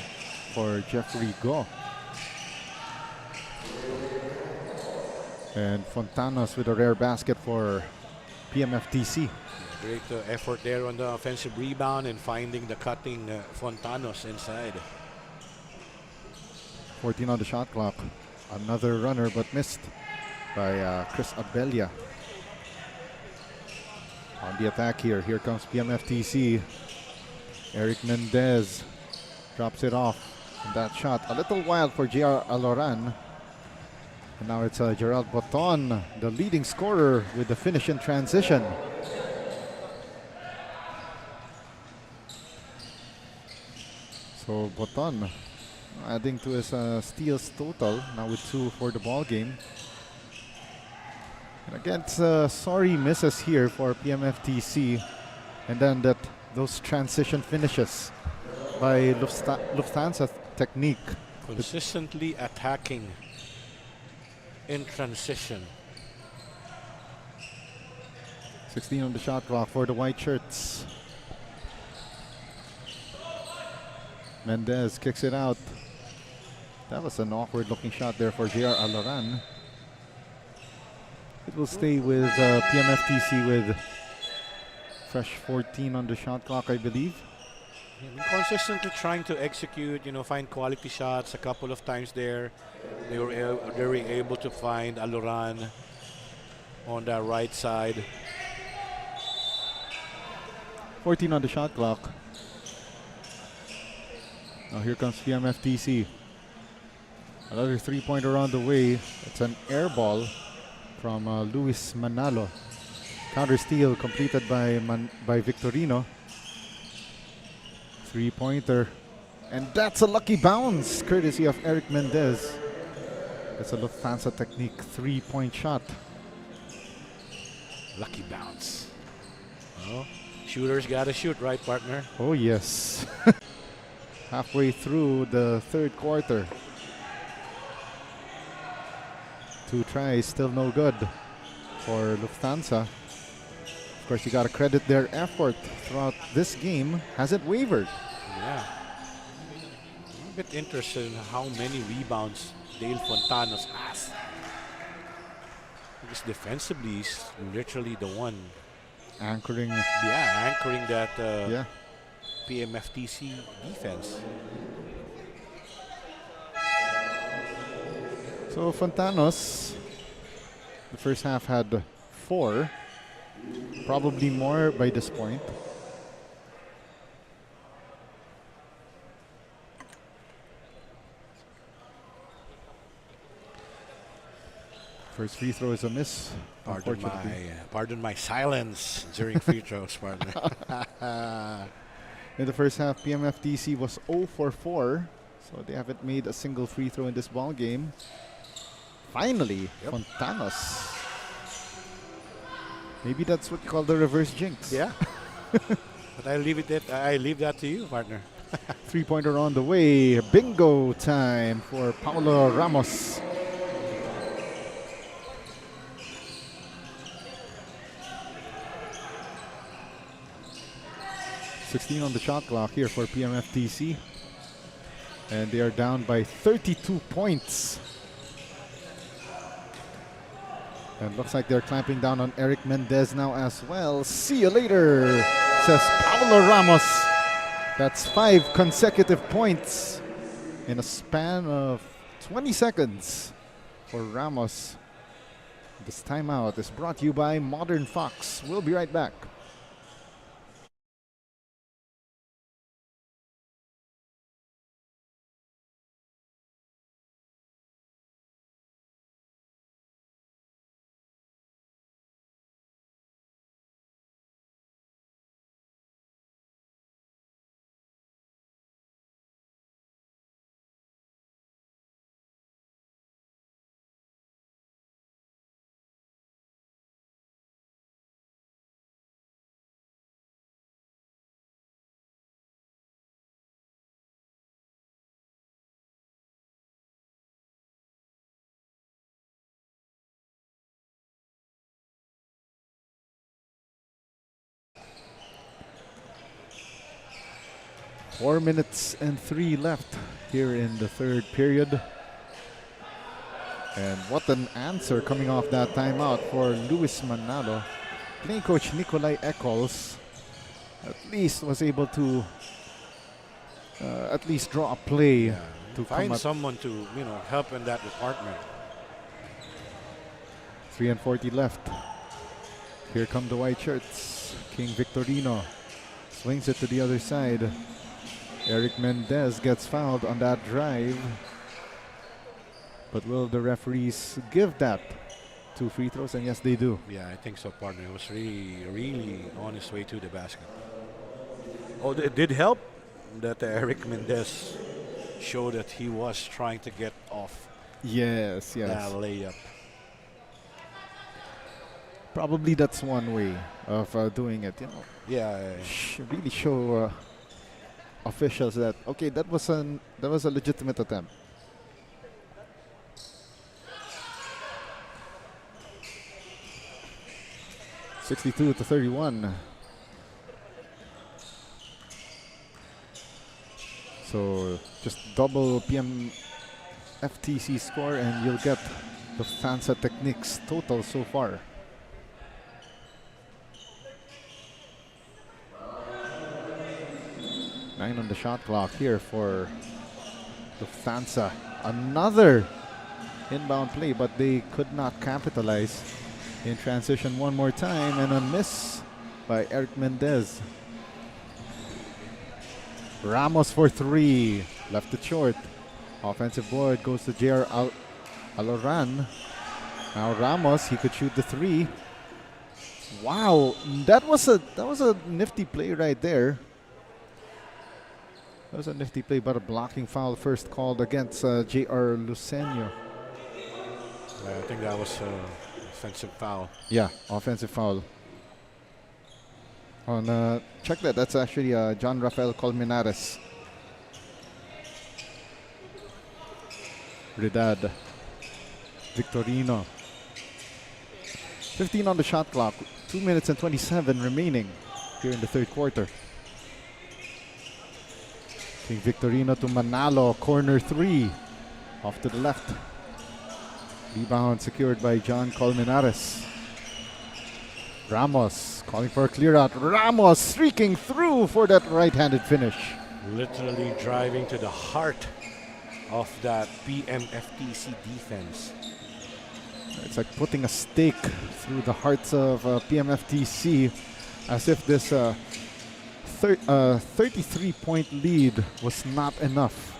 for Jeffrey Go. And Fontanos with a rare basket for PMFTC. Great effort there on the offensive rebound and finding the cutting Fontanos inside. 14 on the shot clock. Another runner but missed by Chris Abelia. On the attack here comes PMFTC. Eric Mendez drops it off. And that shot a little wild for J.R. Aloran. And now it's Gerald Boton, the leading scorer, with the finish in transition. So Boton adding to his steals total, now with 2 for the ball game. And again, it's sorry misses here for PMFTC, and then those transition finishes by Lufthansa Technique. Consistently attacking in transition. 16 on the shot clock for the white shirts. Mendez kicks it out. That was an awkward looking shot there for JR Aloran. It will stay with PMFTC with fresh 14 on the shot clock, I believe. Consistently trying to execute, find quality shots a couple of times there. They were able to find Aloran on the right side. 14 on the shot clock. Now here comes PMFTC. Another three-pointer on the way. It's an air ball from Luis Manalo. Counter steal completed by Victorino. Three-pointer. And that's a lucky bounce, courtesy of Eric Mendez. It's a Lufthansa technique three-point shot. Lucky bounce. Oh, shooters gotta shoot, right, partner? Oh, yes. Halfway through the third quarter. 2 tries, still no good for Lufthansa. Of course, you got to credit their effort throughout this game. Hasn't wavered. Yeah. I'm a bit interested in how many rebounds Dale Fontanos has. Because defensively, he's literally the one anchoring. Yeah, anchoring that PMFTC defense. So Fontanos, the first half had 4, probably more by this point. First free throw is a miss. Pardon my silence during free throws, partner. In the first half, PMFTC was 0 for 4, so they haven't made a single free throw in this ball game. Finally, Fontanos. Maybe that's what you call the reverse jinx. Yeah. But I leave that to you, partner. Three-pointer on the way. Bingo time for Paulo Ramos. .16 on the shot clock here for PMFTC. And they are down by 32 points. And looks like they're clamping down on Eric Mendez now as well. See you later, says Paulo Ramos. That's 5 consecutive points in a span of 20 seconds for Ramos. This timeout is brought to you by Modern Fox. We'll be right back. Four minutes and 3 left here in the third period. And what an answer coming off that timeout for Luis Manalo. Playing coach Nikolai Eccles at least was able to at least draw a play to find someone to help in that department. 3:40 left. Here come the white shirts. King Victorino swings it to the other side. Eric Mendez gets fouled on that drive. But will the referees give that 2 free throws? And yes, they do. Yeah, I think so, partner. It was really on his way to the basket. Oh, it did help that Eric Mendez showed that he was trying to get off yes. that layup. Probably that's one way of doing it, Yeah. Really show officials that that was a legitimate attempt. 62-31. So just double PMFTC score and you'll get the Lufthansa Techniques total so far. Nine on the shot clock here for Lufthansa. Another inbound play, but they could not capitalize in transition one more time, and a miss by Eric Mendez. Ramos for three, left it short. Offensive board goes to JR Aloran. Now Ramos, he could shoot the three. Wow, that was a nifty play right there. That was a nifty play, but a blocking foul first called against JR Lucenio. I think that was an offensive foul. Yeah, offensive foul. On check that. That's actually John Rafael Colmenares. Redad. Victorino. 15 on the shot clock. 2 minutes and 27 remaining here in the third quarter. Victorino to Manalo, corner three, off to the left. Rebound secured by John Colmenares. Ramos calling for a clear out. Ramos streaking through for that right-handed finish. Literally driving to the heart of that PMFTC defense. It's like putting a stake through the hearts of PMFTC, as if this 33-point lead was not enough.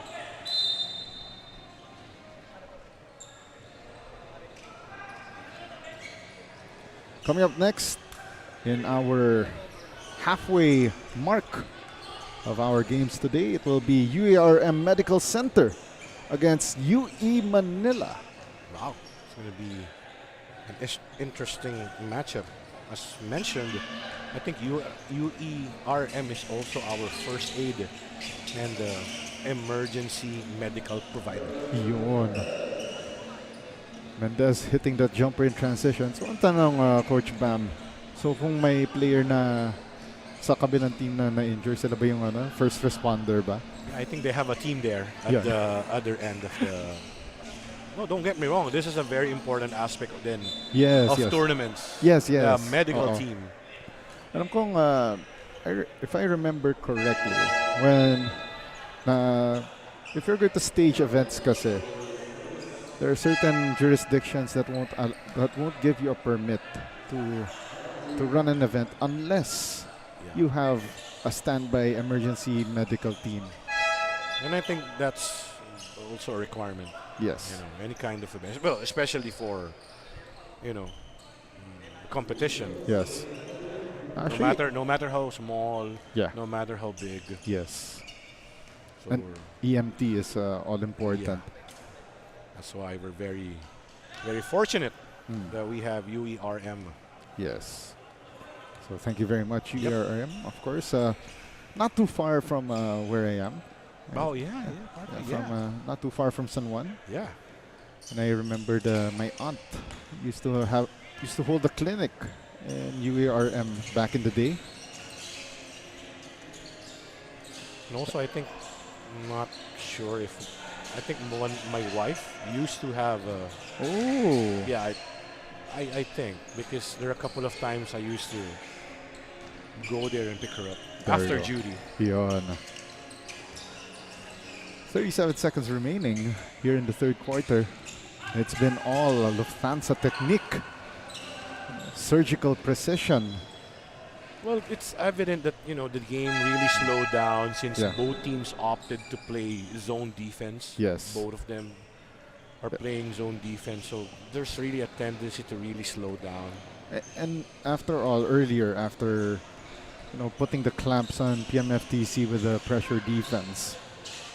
Coming up next in our halfway mark of our games today, it will be UARM Medical Center against UE Manila. Wow, it's going to be an interesting matchup. As mentioned, I think UERM is also our first aid and emergency medical provider. Yun. Mendez hitting that jumper in transition. So, ang tanong, Coach Bam, so kung may player na sa kabilang team na na-injure, sila ba yung first responder ba? I think they have a team there at the other end of the... No, don't get me wrong. This is a very important aspect then of tournaments. Yes. The medical team. Alam kong, if I remember correctly, when if you're going to stage events kasi, there are certain jurisdictions that won't give you a permit to run an event unless you have a standby emergency medical team. And I think that's also a requirement. Yes. You know, any kind of event. Well, especially for, competition. Yes. No matter how small, no matter how big. Yes. So and EMT is all important. Yeah. That's why we're very, very fortunate that we have UERM. Yes. So thank you very much, UERM. Of course, not too far from where I am. Oh yeah. From not too far from San Juan. Yeah. And I remembered my aunt used to hold a clinic in UERM back in the day. And also, I think, I'm not sure if, I think my wife used to have a... Oh. Yeah, I think, because there are a couple of times I used to go there and pick her up after duty. Yun. 37 seconds remaining here in the third quarter. It's been all Lufthansa technique. Surgical precision. Well, it's evident that, the game really slowed down since both teams opted to play zone defense. Yes. Both of them are playing zone defense, so there's really a tendency to really slow down. And after all, earlier, after putting the clamps on PMFTC with the pressure defense,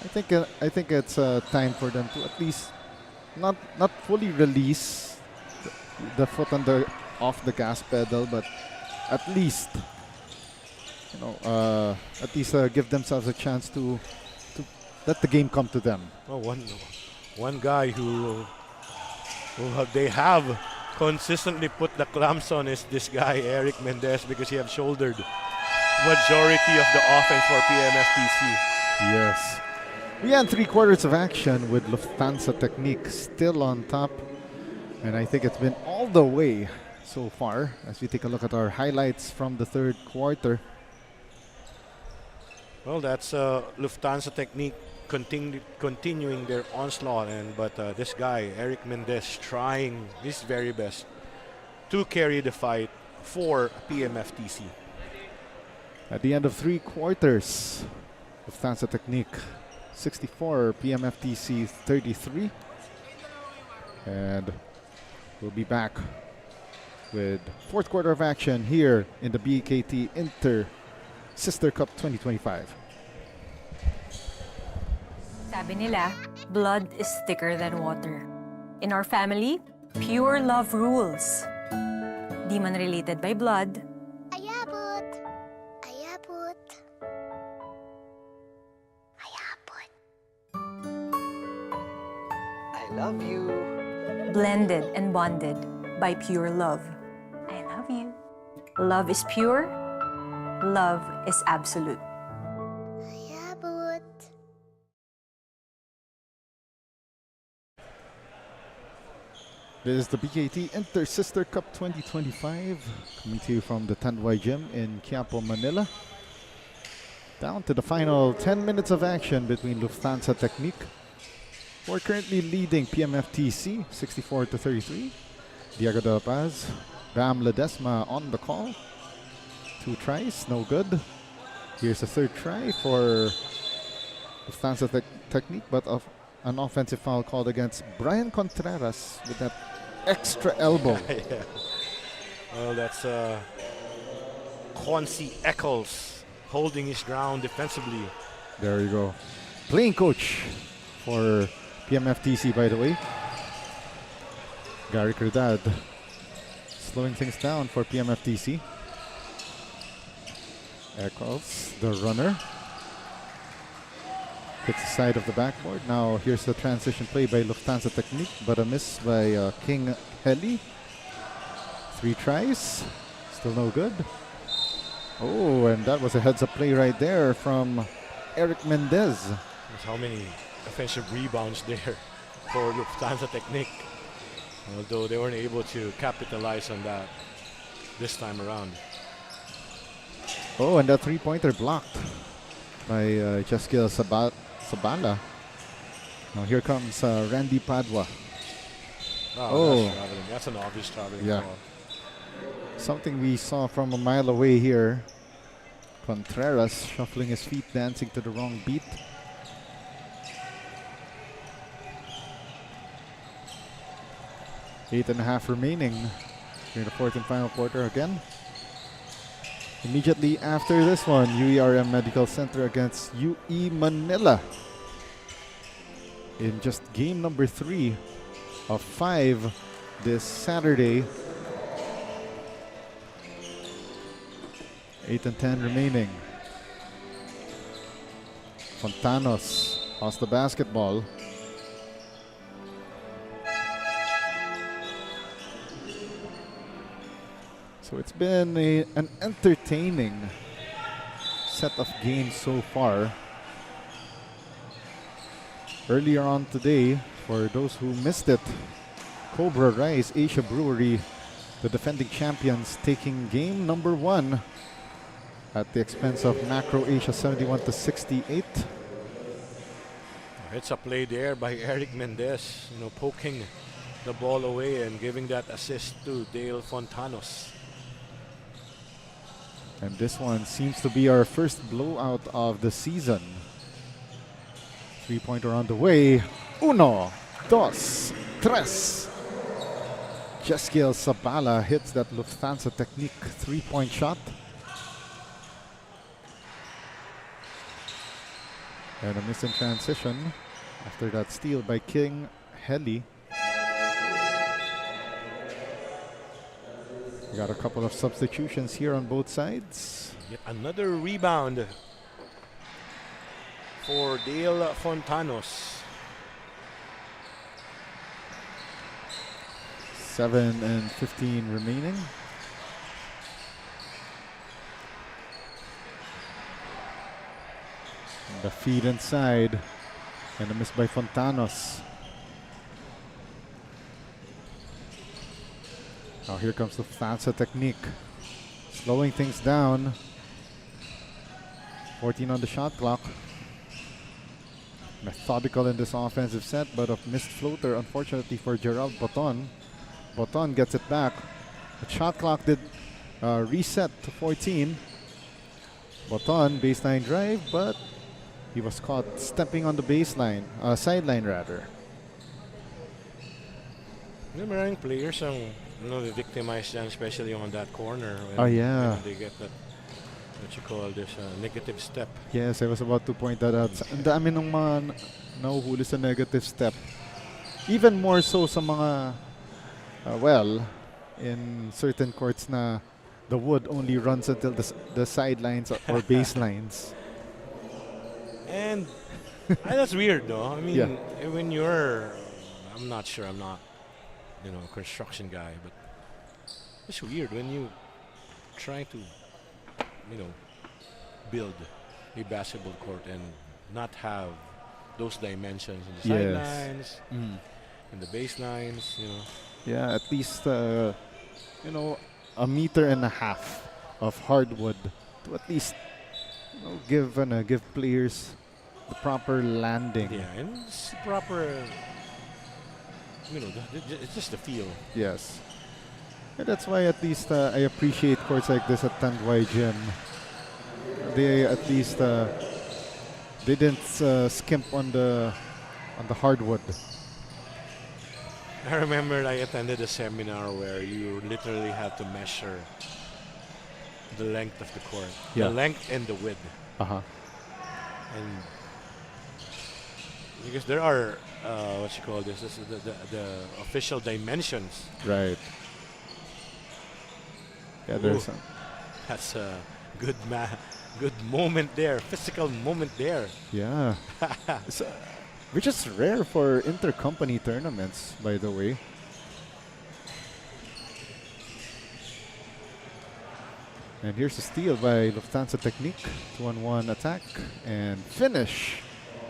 I think it's time for them to at least not fully release the foot off the gas pedal, but at least give themselves a chance to let the game come to them. Oh, one guy who they have consistently put the clamps on is this guy, Eric Mendez, because he have shouldered majority of the offense for PMFTC. Yes. We had 3/4 of action with Lufthansa Technique still on top. And I think it's been all the way so far as we take a look at our highlights from the third quarter. Well, that's Lufthansa Technique continuing their onslaught, but this guy, Eric Mendez, trying his very best to carry the fight for PMFTC. At the end of 3/4, Lufthansa Technique 64, PMFTC 33. And we'll be back with fourth quarter of action here in the BKT Inter Sister Cup 2025. Sabi nila, blood is thicker than water. In our family, pure love rules. Di man related by blood. Ayabot! Ayabot! Ayabot! I love you. Blended and bonded by pure love. I love you. Love is pure. Love is absolute. Ayabot! This is the BKT Inter Sister Cup 2025, coming to you from the Tanduay Gym in Quiapo, Manila. Down to the final 10 minutes of action between Lufthansa Technique, who are currently leading PMFTC 64-33. Diego de la Paz, Bam Ledesma on the call. 2 tries, no good. Here's a third try for Lufthansa Technique, but an offensive foul called against Brian Contreras with that extra elbow. Yeah. Well, that's Quincy Eccles holding his ground defensively. There you go. Playing coach for PMFTC, by the way. Gary Cerdad slowing things down for PMFTC. Eccles, the runner. Hits the side of the backboard. Now here's the transition play by Lufthansa Technique, but a miss by King Heli. 3 tries, still no good. Oh, and that was a heads-up play right there from Eric Mendez. There's how many offensive rebounds there for Lufthansa Technique, although they weren't able to capitalize on that this time around. Oh, and that 3-pointer blocked by Jaskiel Sabala. Now here comes Randy Padua. Oh, that's traveling. That's an obvious traveling ball. Something we saw from a mile away here. Contreras shuffling his feet, dancing to the wrong beat. Eight and a half remaining in the fourth and final quarter again. Immediately after this one, UERM Medical Center against UE Manila. In just game number 3 of 5 this Saturday. 8 and 10 remaining. Fontanos lost the basketball. So it's been an entertaining set of games so far. Earlier on today, for those who missed it, Cobra Rise Asia Brewery, the defending champions, taking game number 1 at the expense of Macro Asia 71-68. It's a play there by Eric Mendez, poking the ball away and giving that assist to Dale Fontanos. And this one seems to be our first blowout of the season. 3-pointer on the way. 1, 2, 3. Jaskiel Sabala hits that Lufthansa Technique 3-point shot. And a miss in transition after that steal by King Heli. We got a couple of substitutions here on both sides. Yet another rebound for Dale Fontanos. 7:15 remaining. And the feed inside. And a miss by Fontanos. Now here comes the Lufthansa technique. Slowing things down. 14 on the shot clock. Methodical in this offensive set, but a missed floater, unfortunately for Gerald Boton. Boton gets it back. The shot clock did reset to 14. Boton, baseline drive, but he was caught stepping on the baseline, sideline rather. Maraming players ang victimized dyan, especially on that corner. Oh yeah. When they get that, what you call this, negative step. Yes, I was about to point that out. Ang dami ng mga nahuhuli sa negative step. Even more so sa mga, in certain courts na the wood only runs until the sidelines or baselines. And that's weird, though. I mean, Yeah. when you're, I'm not sure, I'm not, a construction guy, but it's weird when you try to, build a basketball court and not have those dimensions in the sidelines, in the baselines, Yeah, at least, a meter and a half of hardwood to at least give players the proper landing. Yeah, and it's proper, it's just the feel. Yes. And that's why at least I appreciate courts like this at Tanduay Gym. They at least they didn't skimp on the hardwood. I remember I attended a seminar where you literally had to measure the length of the court, Yeah. the length and the width. And because there are what you call this is the official dimensions. Right. Yeah, there's That's a good moment there, physical moment there. yeah. Which is rare for intercompany tournaments, by the way. And here's a steal by Lufthansa Technique. 2-on-1 attack and finish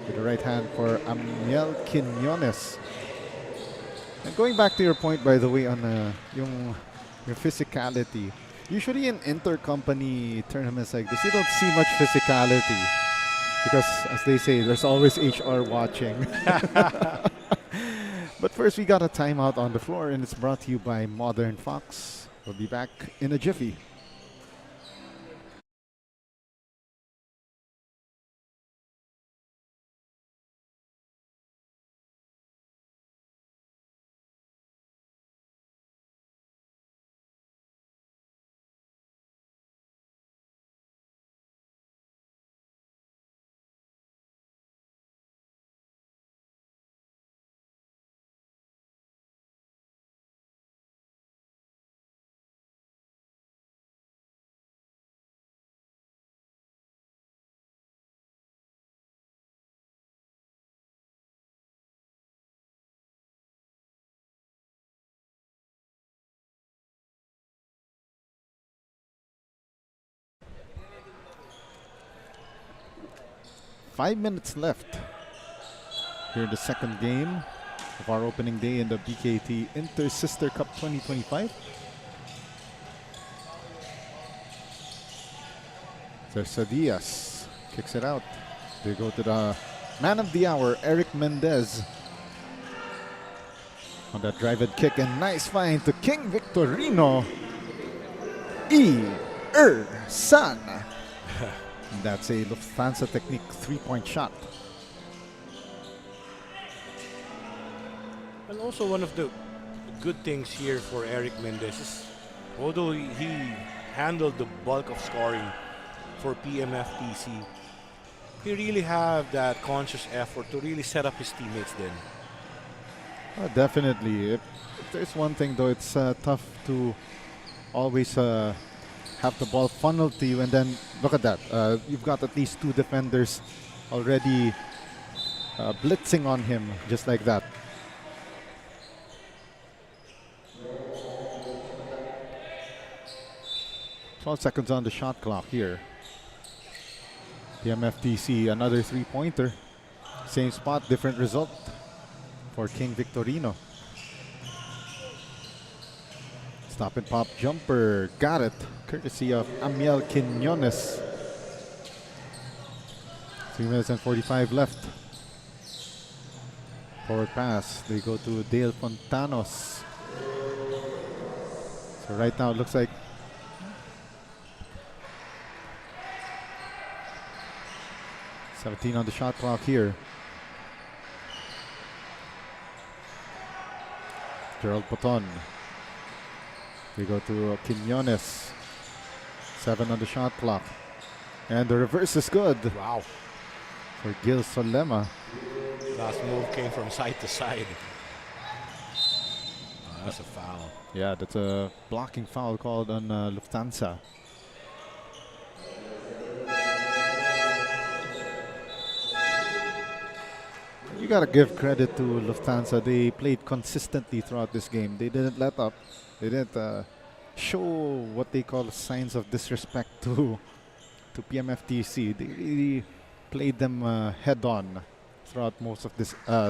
with the right hand for Amiel Quinones. And going back to your point, by the way, on yung physicality. Usually in intercompany tournaments like this, you don't see much physicality. Because, as they say, there's always HR watching. But first, we got a timeout on the floor, and it's brought to you by Modern Fox. We'll be back in a jiffy. Five minutes left here in the second game of our opening day in the BKT Inter-Sister Cup 2025. Teresa Diaz kicks it out. They go to the man of the hour, Eric Mendez. On that drive and kick, and nice find to King Victorino. San. That's a Lufthansa Technique 3-point shot. And also one of the good things here for Eric Mendez is, although he handled the bulk of scoring for PMFTC, he really have that conscious effort to really set up his teammates then. Definitely. If there's one thing though, it's tough to always have the ball funneled to you, and then look at that. You've got at least two defenders already blitzing on him just like that. 12 seconds on the shot clock here. PMFTC, another three-pointer. Same spot, different result for King Victorino. Stop and pop jumper, got it, courtesy of Amiel Quinones. 3 minutes and 45 left. Forward pass, they go to Dale Fontanos. So right now it looks like 17 on the shot clock here. Gerald Poton. We go to Quinones. 7 on the shot clock. And the reverse is good. Wow. For Gil Solema. Last move came from side to side. Oh, that's a foul. Yeah, that's a blocking foul called on Lufthansa. You gotta give credit to Lufthansa. They played consistently throughout this game. They didn't let up. They didn't show what they call signs of disrespect to PMFTC. They really played them head on throughout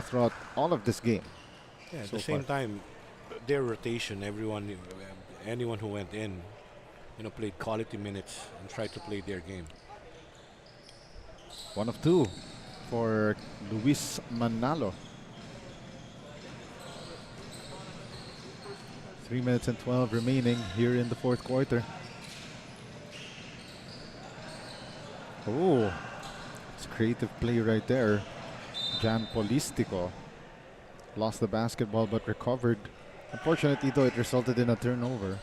throughout all of this game. Yeah, at so the same far. time, their rotation, anyone who went in, played quality minutes and tried to play their game. 1 of 2 for Luis Manalo. 3 minutes and 12 remaining here in the fourth quarter. Oh, it's creative play right there. Jan Polistico lost the basketball but recovered. Unfortunately though, it resulted in a turnover.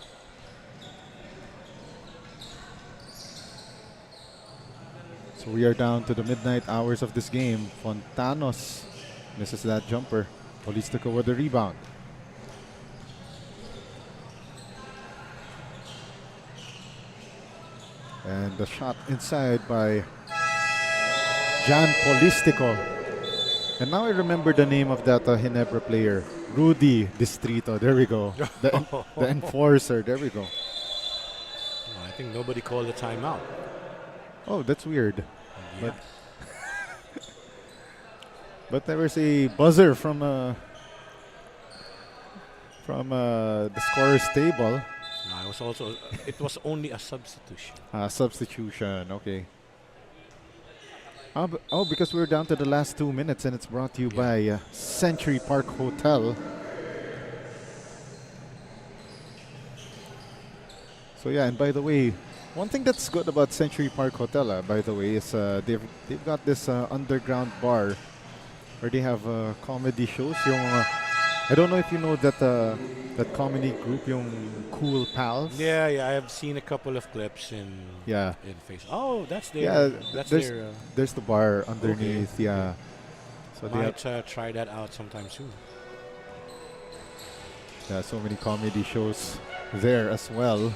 So we are down to the midnight hours of this game. Fontanos misses that jumper. Polistico with the rebound. And the shot inside by Jan Polistico. And now I remember the name of that Ginebra player. Rudy Distrito. There we go. The enforcer. There we go. Oh, I think nobody called a timeout. Oh, that's weird. Yeah. But there was a buzzer from the scorer's table. No, it was only a substitution. Substitution, okay. Because we're down to the last 2 minutes and it's brought to you by Century Park Hotel. So yeah, and by the way, one thing that's good about Century Park Hotel, by the way, is they've got this underground bar where they have comedy shows. I don't know if you know that comedy group, yung Cool Pals. Yeah, I have seen a couple of clips in Facebook. Oh, that's their. There's the bar underneath. Okay. Yeah, so they might try that out sometime soon. Yeah, so many comedy shows there as well.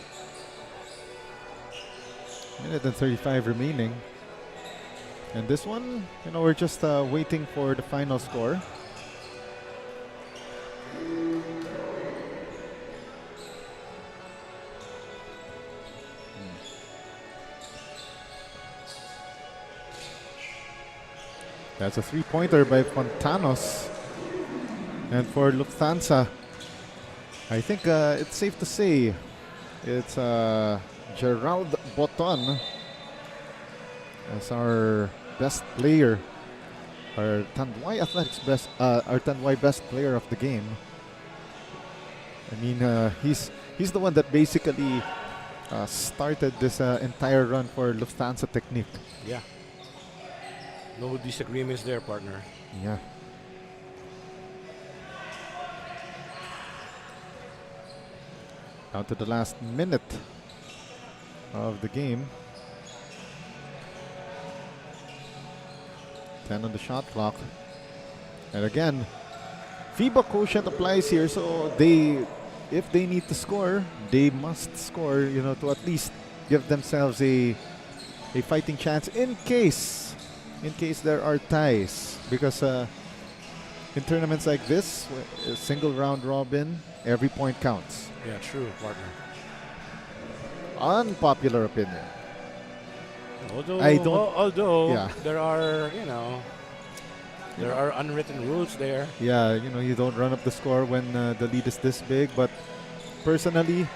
Minute and 35 remaining. And this one, we're just waiting for the final score. That's a three-pointer by Fontanos. And for Lufthansa, I think it's safe to say it's Gerald Boton as our best player, our Tanduay Athletics best player of the game. I mean, he's the one that basically started this entire run for Lufthansa Technique. Yeah. No disagreements there, partner. Yeah. Down to the last minute of the game. 10 on the shot clock. And again, FIBA quotient applies here, so if they need to score, they must score, to at least give themselves a fighting chance in case there are ties. Because in tournaments like this, a single round robin, every point counts. Yeah, true, partner. unpopular opinion. Although, I don't. although there are, there are unwritten rules there. Yeah, you don't run up the score when the lead is this big. But personally,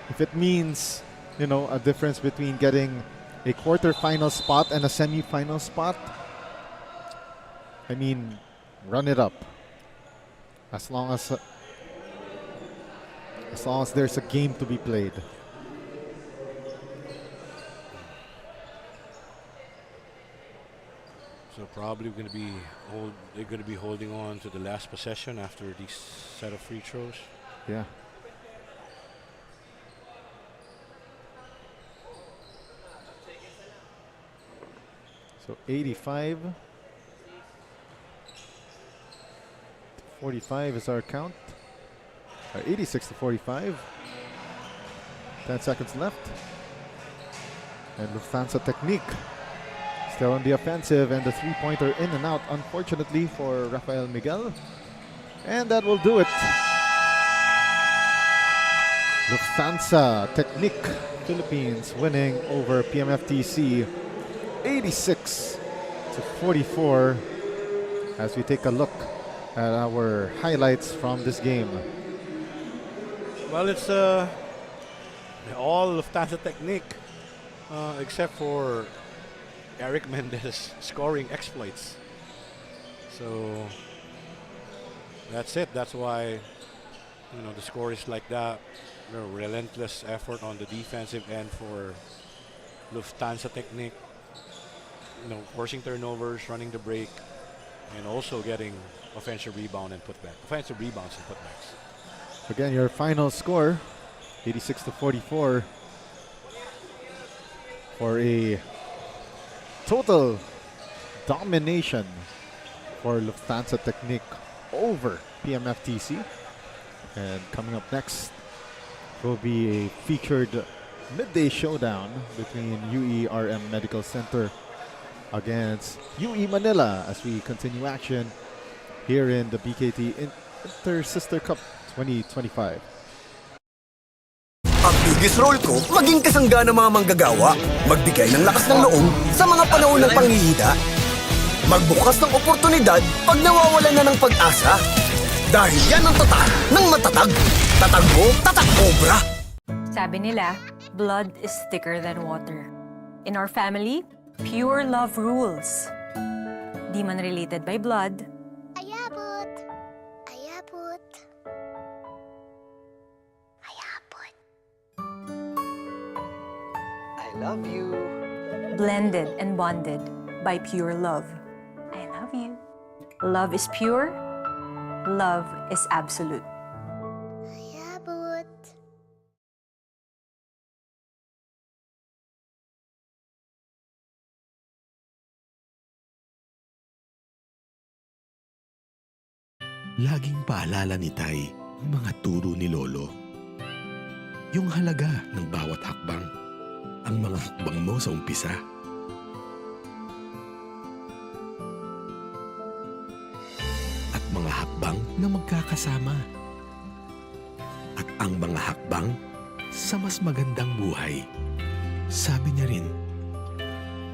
if it means, a difference between getting a quarterfinal spot and a semi-final spot, I mean, run it up. As long as there's a game to be played. So probably they're going to be holding on to the last possession after this set of free throws. Yeah. So 85 to 45 is our count. 86 to 45. 10 seconds left. And Lufthansa technique still on the offensive, and the three-pointer in and out, unfortunately, for Rafael Miguel. And that will do it. Lufthansa technique, Philippines winning over PMFTC 86 to 44 as we take a look at our highlights from this game. Well, it's all Lufthansa technique except for Eric Mendez scoring exploits. So that's it. That's why the score is like that. Relentless effort on the defensive end for Lufthansa technique. Forcing turnovers, running the break, and also getting offensive rebounds and putbacks. Again, your final score, 86 to 44, for a total domination for Lufthansa technique over PMFTC. And coming up next will be a featured midday showdown between UERM Medical Center against UE Manila as we continue action here in the BKT Inter-Sister Cup 2025. Ang biggest role ko, maging kasangga ng mga manggagawa, magbigay ng lakas ng loob sa mga panahon ng panghihina, magbukas ng oportunidad pag nawawalan na ng pag-asa. Dahil yan ang tatak ng matatag. Tatag mo, tatak obra. Sabi nila, blood is thicker than water. In our family, pure love rules. Di man related by blood. Ayabot. Ayabot. Ayabot. I love you. Blended and bonded by pure love. I love you. Love is pure. Love is absolute. Ayabot. Laging paalala ni Tay ang mga turo ni Lolo. Yung halaga ng bawat hakbang, ang mga hakbang mo sa umpisa. At mga hakbang na magkakasama. At ang mga hakbang sa mas magandang buhay. Sabi niya rin,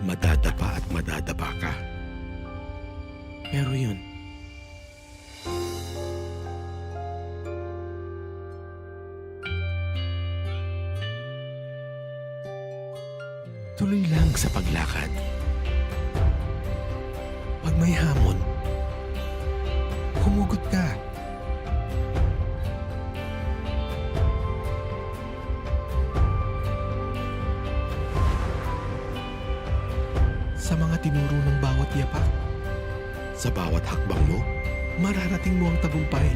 madadapa at madadapa ka. Pero yun, tuloy lang sa paglakad. Pag may hamon, humugot ka. Sa mga tinuro ng bawat yapak, sa bawat hakbang mo, mararating mo ang tagumpay.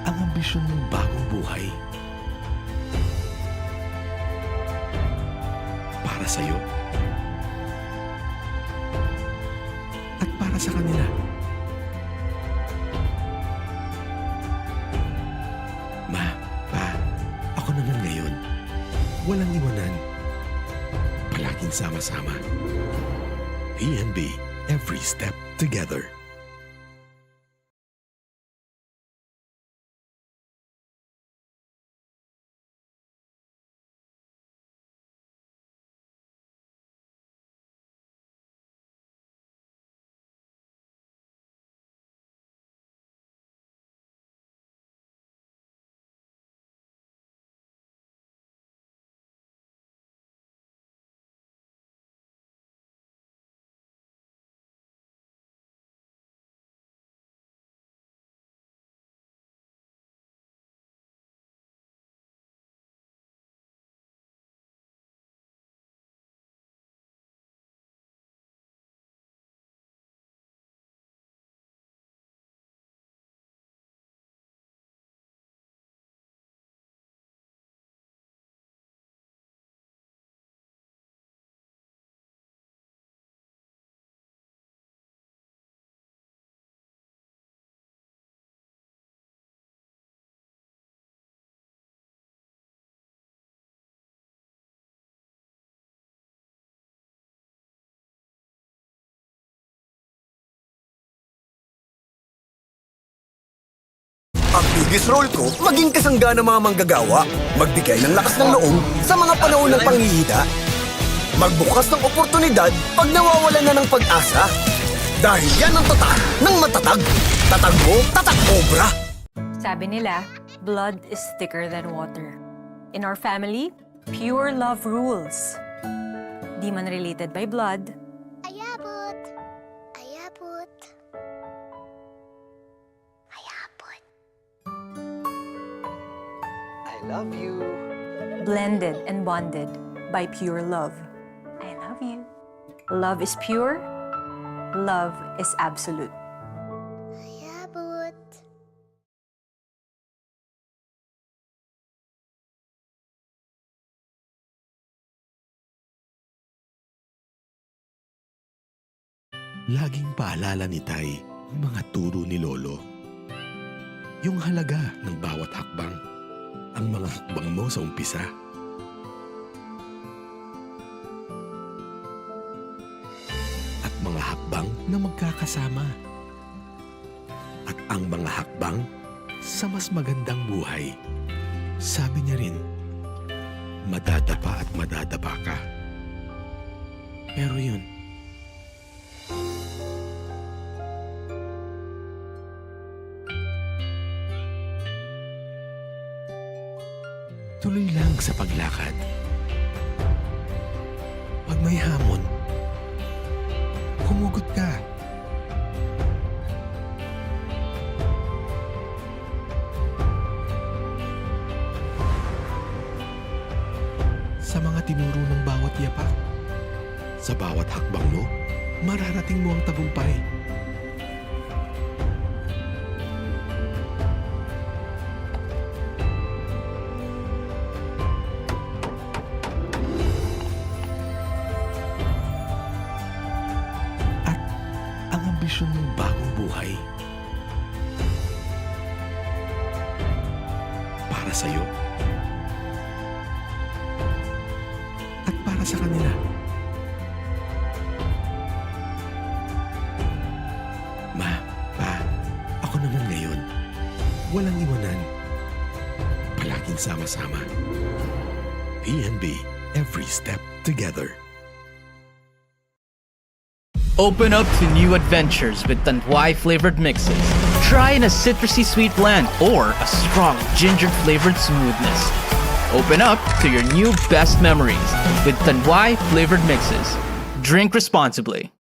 Ambisyon ng bagong buhay. Para sa'yo. At para sa kanila. Ma, Pa, ako naman ngayon. Walang iwanan. sama-sama. PNB, every step together. Ang biggest role ko, maging kasangga ng mga manggagawa. Magbigay ng lakas ng loob sa mga panahon ng panghihina. Magbukas ng oportunidad pag nawawalan na ng pag-asa. Dahil yan ang tatak ng matatag. Tatag mo, tatak obra. Sabi nila, blood is thicker than water. In our family, pure love rules. Di man related by blood, Ayabot. Ayabot. Ayabot. I love you. blended and bonded by pure love. I love you. Love is pure. Love is absolute. Ayabot. Laging paalala ni Tay ang mga turo ni Lolo. Yung halaga ng bawat hakbang, ang mga hakbang mo sa umpisa. At mga hakbang na magkakasama. At ang mga hakbang sa mas magandang buhay. Sabi niya rin, madadapa at madadapa ka. Pero yun, tuloy lang sa paglakad. Pag may hamon, humugot ka. Sa mga tinuro ng bawat yapak, sa bawat hakbang mo, mararating mo ang tagumpay. Ambisyon ng bagong buhay. Para sa'yo. At para sa kanila. Ma, Pa, ako naman ngayon. Walang iwanan. Palaging sama-sama. PNB, every step together. Open up to new adventures with Tanduay flavored mixes. Try in a citrusy sweet blend or a strong ginger flavored smoothness. Open up to your new best memories with Tanduay flavored mixes. Drink responsibly.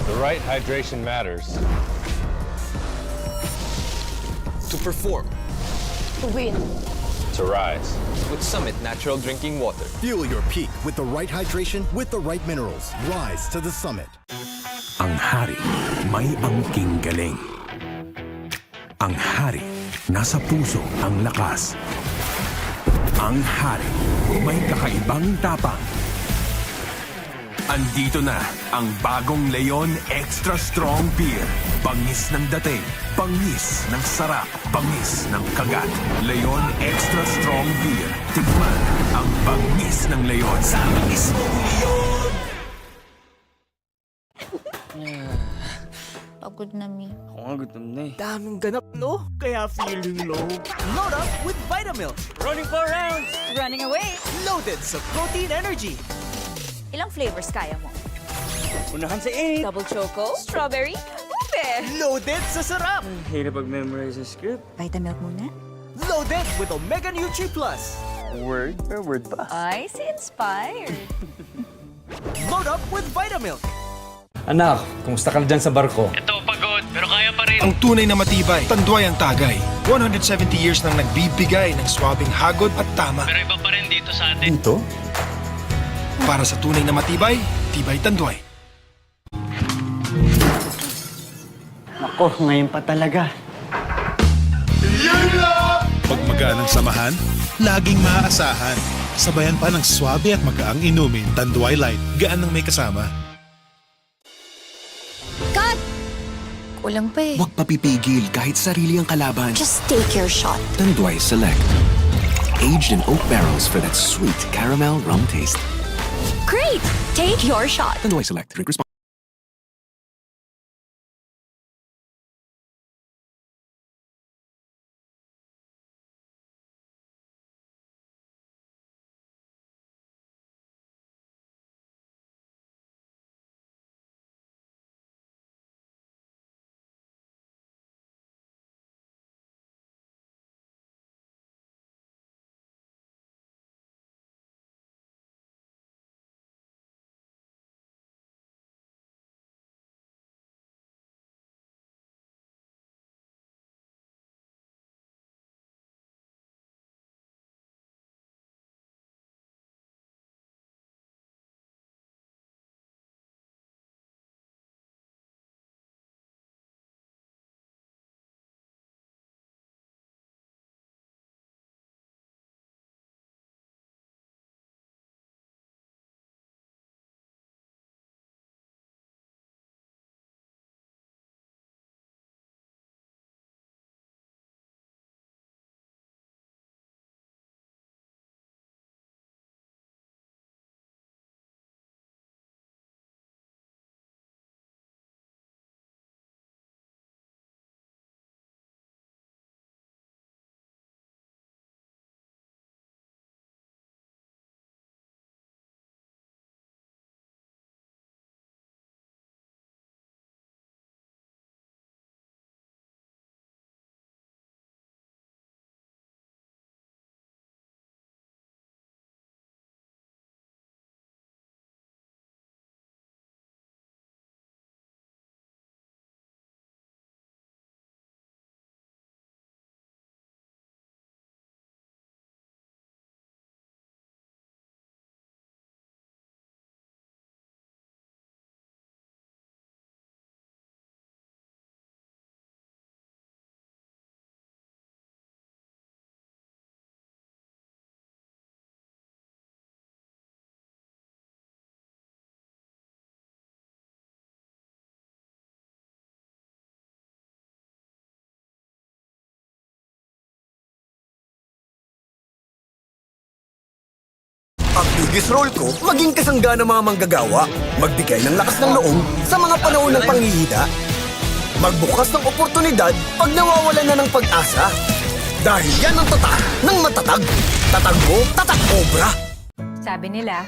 The right hydration matters. To perform. To win. To rise. With Summit Natural Drinking Water. Fuel your peak with the right hydration with the right minerals. Rise to the summit. Ang hari may angking galing. Ang hari nasa puso ang lakas. Ang hari may kakaibang tapang. Andito na ang bagong Leon Extra Strong Beer. Bangis ng dating, bangis ng sarap, bangis ng kagat. Leon Extra Strong Beer. Tikman ang bangis ng Leon. Sa bangis mong Leon! Pagod na, Mi. Ako nga gutom na eh. Daming ganap, no? Kaya feeling low. Load up with Vitamilk. Running 4 rounds! Running away! Loaded sa protein energy. Ilang flavors kaya mo? Unahan sa 8! Double choco? Strawberry? Ube! Loaded sa sarap. Hirap pag-memorize sa script. Vitamilk muna? Loaded with Omega Nutri Plus. Word pa. Ay, si Inspired. Load up with Vitamilk. Anak, kumusta ka na dyan sa barko? Ito, pagod, pero kaya pa rin. Ang tunay na matibay, Tanduay ang tagay. 170 years nang nagbibigay ng swabing hagod at tama. Pero iba pa rin dito sa atin. Ito? Para sa tunay na matibay, tibay Tanduay. Ako, ngayon pa talaga. Pag magaan ang samahan, laging maaasahan. Sabayan pa ng swabe at magaang inumin, Tanduay Light, gaan ng may kasama. Cut! Kulang pa eh. Huwag papipigil kahit sarili ang kalaban. Just take your shot. Tanduay Select. Aged in oak barrels for that sweet caramel rum taste. Great! Take your shot. Tanduay Select. Drink responsibly. Ang biggest role ko, maging kasangga ng mga manggagawa. Magbigay ng lakas ng loob sa mga panahon ng panghihina. Magbukas ng oportunidad pag nawawalan na ng pag-asa. Dahil yan ang tatak ng matatag. Tatag mo, tatak obra. Sabi nila,